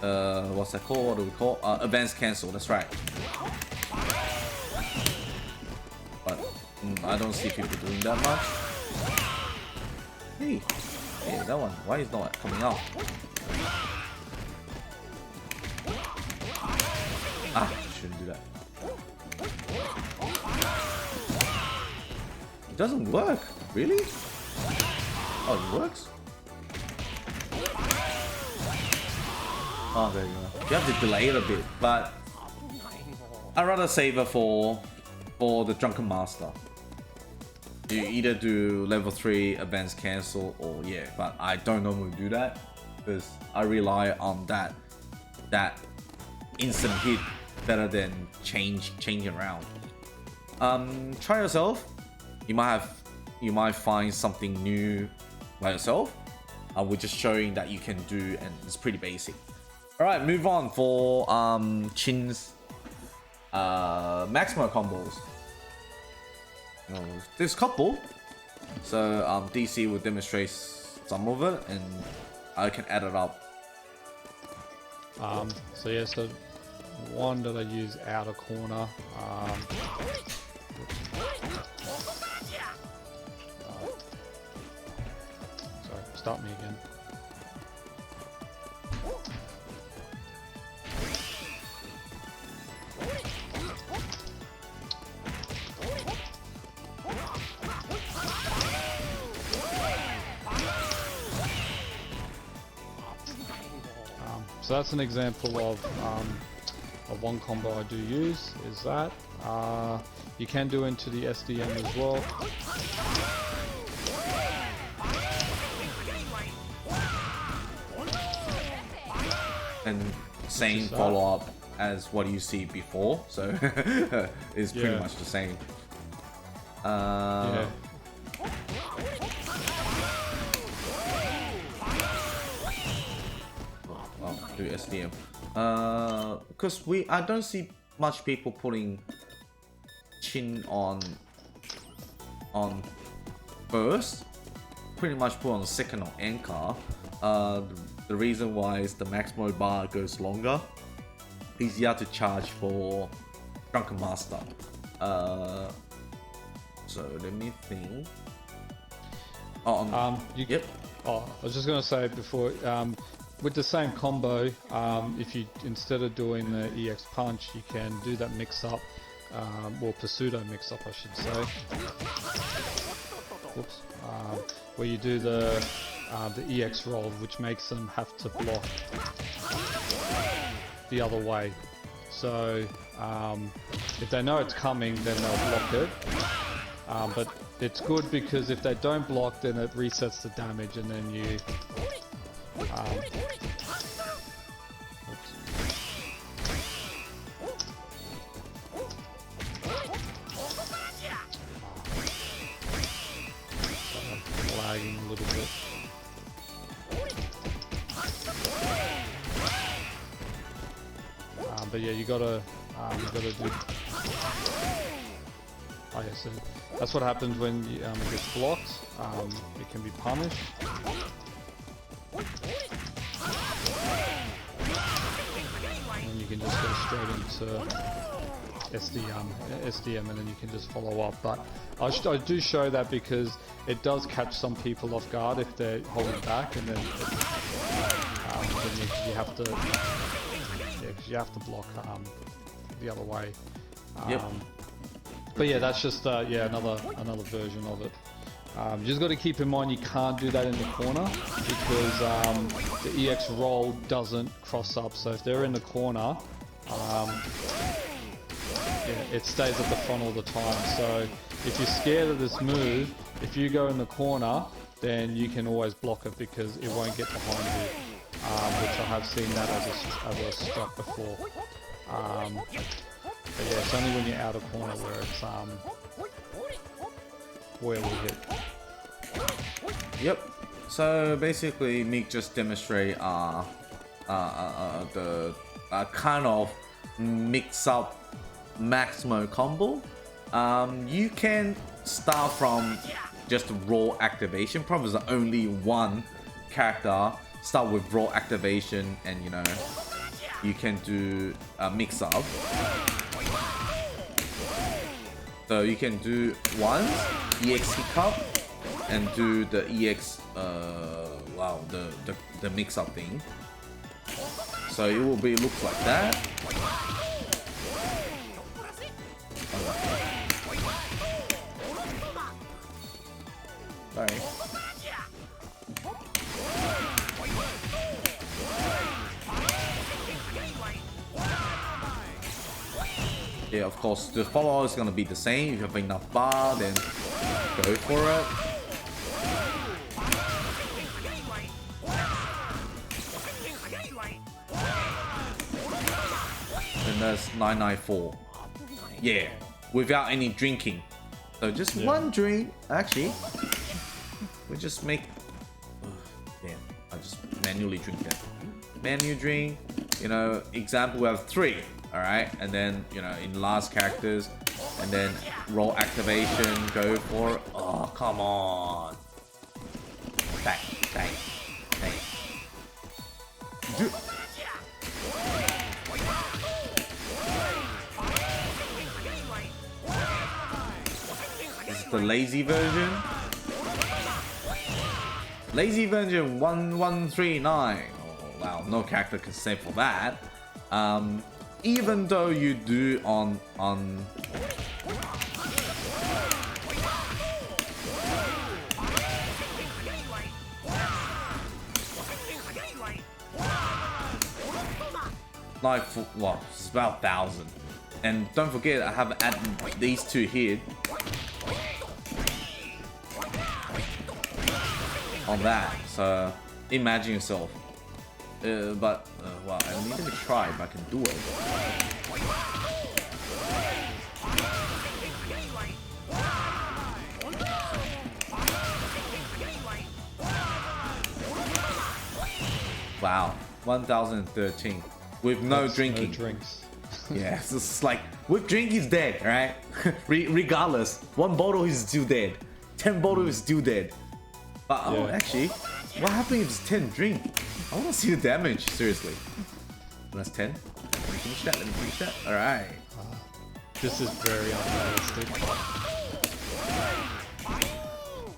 what's that called? What do we call? Advanced cancel. That's right. But I don't see people doing that much. Hey, that one. Why is not coming out? Ah, shouldn't do that. It doesn't work. Really? Oh, it works? Oh, there you go. You have to delay it a bit, but I'd rather save it for the Drunken Master. You either do level 3 advanced cancel or yeah, but I don't normally do that because I rely on that instant hit better than changing around. Try yourself. you might find something new by yourself. We're just showing that you can do, and it's pretty basic. All right, move on for Chin's maximum combos. There's a couple, so DC will demonstrate some of it, and I can add it up. So yeah, so one that I use outer corner. Sorry, start me again. So that's an example of one combo I do use, is that. You can do into the SDM as well. And same follow-up as what you see before, so it's pretty much the same. Yeah. Do SDM because I don't see much people putting Chin on first, pretty much put on second or anchor. The reason why is the maximum bar goes longer, easier to charge for Drunken Master. So let me think. Yep. Oh, I was just gonna say before, with the same combo, if you, instead of doing the EX punch, you can do that mix up, or pseudo mix up I should say. Whoops. Where you do the EX roll, which makes them have to block the other way. So if they know it's coming, then they'll block it. But it's good because if they don't block, then it resets the damage, and then you lagging a little bit. But yeah, you gotta do. Oh yeah, so that's what happens when you, it gets blocked. It can be punished. And you can just go straight into SDM, and then you can just follow up. But I do show that because it does catch some people off guard if they're holding back, and then you have to, because you have to block the other way. But yeah, that's just another version of it. You just got to keep in mind you can't do that in the corner because the EX roll doesn't cross up. So if they're in the corner, it stays at the front all the time. So if you're scared of this move, if you go in the corner, then you can always block it because it won't get behind you. Which I have seen that as a strat before. But yeah, it's only when you're out of corner where it's where we hit. Yep. So basically, Mick just demonstrate the kind of mix up maximum combo. You can start from just raw activation. Probably the only one character start with raw activation, and you know you can do a mix up. So you can do once EX hiccup and do the EX the mix up thing. So it will be looks like that. Sorry. Yeah, of course, the follow is gonna be the same. If you have enough bar, then go for it. And that's 994. Yeah, without any drinking. So just one drink. Actually, we just make. Damn, I just manually drink that. Menu drink. You know, example we have 3. All right, and then you know in last characters, and then roll activation. Go for. Oh come on. Bang, bang, bang. This is the lazy version. Lazy version 1139. Oh wow, no character can save for that. Even though you do on like well, it's about 1,000. And don't forget, I have added these 2 here on that. So imagine yourself. But well, I need to try if I can do it. Wow, 1,013 with no drinking. No drinks. Yeah, so it's like with drink is dead, right? Regardless, 1 bottle is still dead, 10 bottles is still dead. But oh, actually, what happens if it's 10 drink? I want to see the damage, seriously. That's 10. Let me finish that, let me finish that. Alright. This is very unrealistic.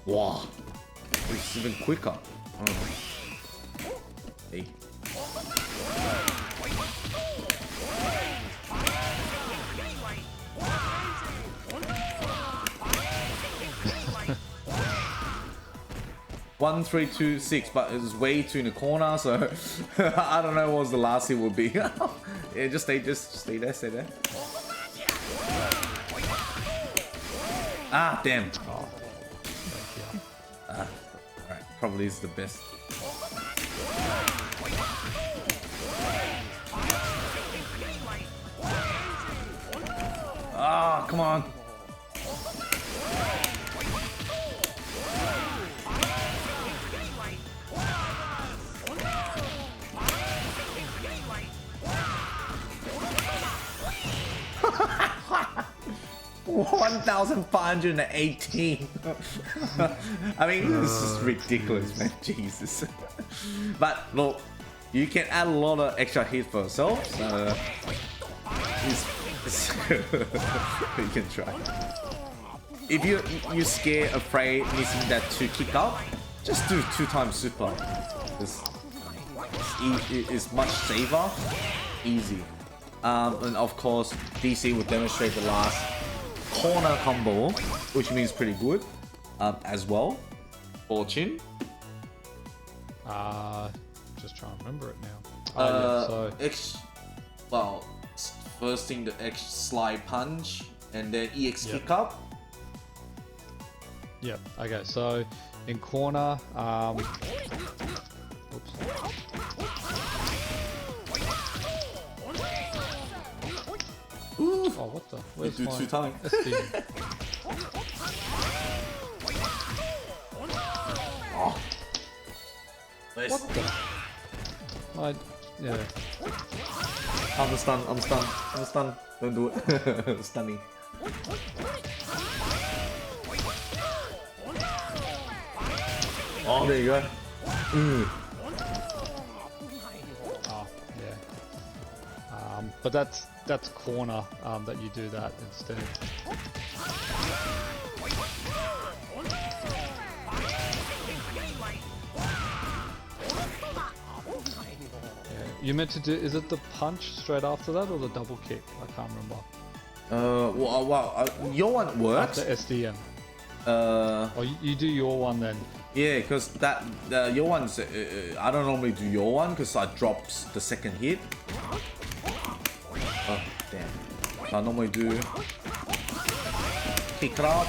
Wow. It's even quicker. Oh. Hey. One, 3, 2, 6, but it was way too in the corner, so I don't know what the last hit would be. Yeah, just stay there, stay there. Ah, damn. Oh. Alright, probably is the best. Ah, come on. $1,518. I mean, this is ridiculous, man. Jesus. But look, you can add a lot of extra hits for yourself. So you can try. If you're scared, afraid, missing that 2 kick up, just do 2 times super. It's much safer, easy. And of course, DC will demonstrate the last corner combo, which means pretty good as well. Fortune. Just trying to remember it now. Well, first thing the X slide punch, and then EX kick up. Yep. Okay. So in corner, oops. Ooh. Oh, what the? Where's you do 2 times. Oh. What the? Yeah. I'm stunned. Don't do it. Stunning. Oh, there you go. Oh, yeah. But that's corner that you do that instead. You meant to do, is it the punch straight after that or the double kick? I can't remember. Your one works. After SDM. Oh, you do your one then. Yeah, because that your one's I don't normally do your one because I drops the second hit. Oh damn! So I normally do kick it out,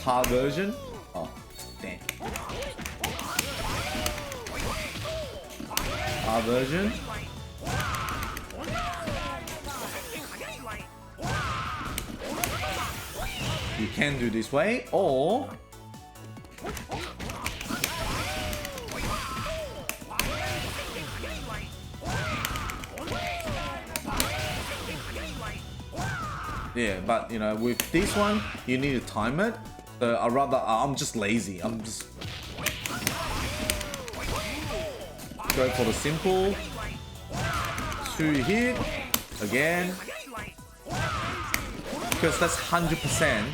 hard version. Oh damn! Hard version. can do this way, or yeah, but you know, with this one, you need to time it. So I'm just lazy. I'm just go for the simple 2 hit again, because that's 100%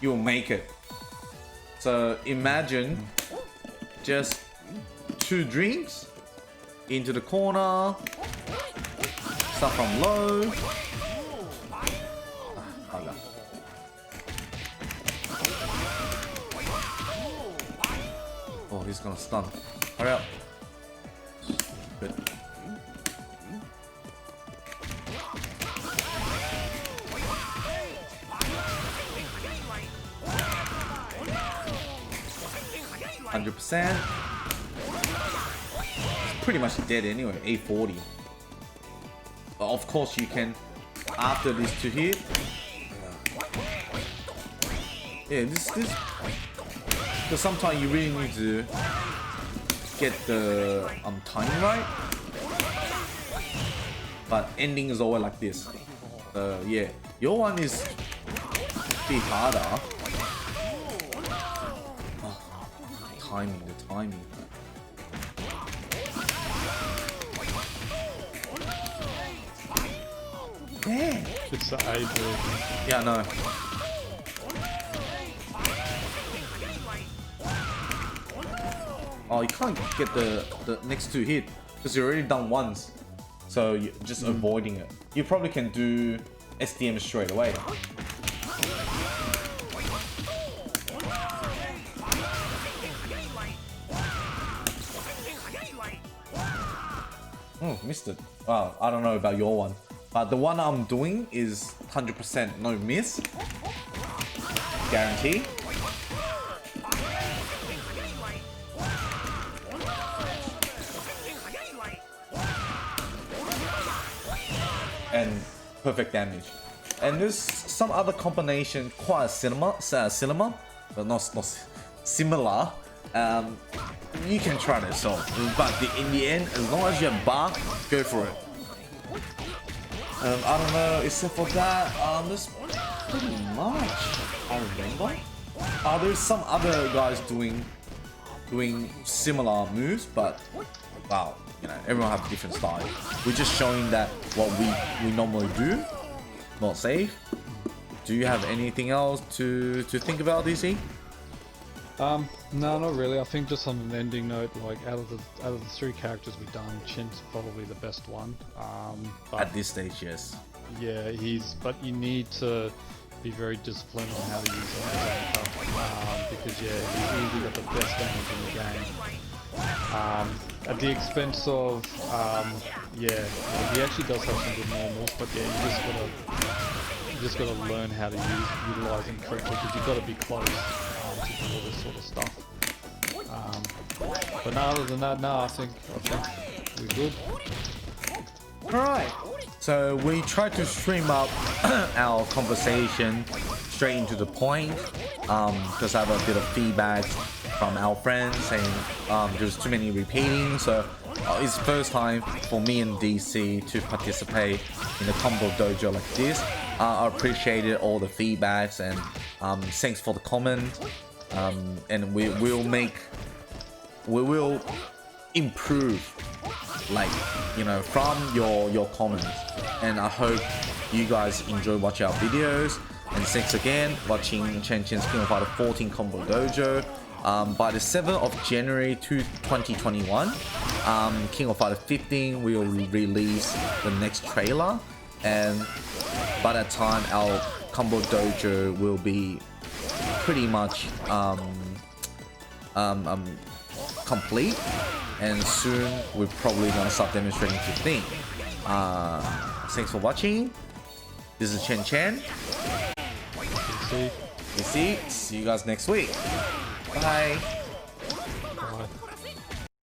you'll make it. So imagine just 2 drinks into the corner, start from low. Oh, he's gonna stun. Hurry up. Good. %. It's pretty much dead anyway. A40. But of course you can, after these 2 hit. Yeah, this. Because sometimes you really need to get the timing right. But ending is always like this. Yeah, your one is a bit harder. Oh, the timing. Yeah. It's the A version. Yeah, I know. Oh, you can't get the next 2 hit because you're already done once. So you're just avoiding it. You probably can do SDM straight away. Oh, missed it. Wow, I don't know about your one. But the one I'm doing is 100% no miss. Guarantee. And perfect damage. And there's some other combination quite similar, but not similar. You can try it yourself, but in the end, as long as you have bar, go for it. I don't know, except for that, there's pretty much I remember. There's some other guys doing similar moves, but wow, you know, everyone have different style. We're just showing that what we normally do, not safe. Do you have anything else to think about, DC? No, not really. I think just on an ending note, like out of the 3 characters we've done, Chin's probably the best one. But at this stage, yes. Yeah, but you need to be very disciplined on how to use him as anchor, because yeah, he's easily got the best damage in the game. At the expense of, yeah, he actually does have some good normals, but yeah, you just gotta learn how to utilize him correctly, because you've got to be close to do all this sort of stuff. But no, other than that, no, I think we're good. Alright, so we tried to stream up our conversation straight into the point, because I have a bit of feedback from our friends saying there's too many repeating, so it's the first time for me and DC to participate in a combo dojo like this. I appreciated all the feedbacks, and thanks for the comment, and we will improve, like, you know, from your comments. And I hope you guys enjoy watching our videos, and thanks again watching Chen's King of Fighter 14 Combo Dojo. By the 7th of January 2021, King of Fighter 15 will release the next trailer, and by that time our Combo Dojo will be pretty much complete, and soon we're probably gonna start demonstrating 15. Thanks for watching. This is Chen. See you guys next week. Bye.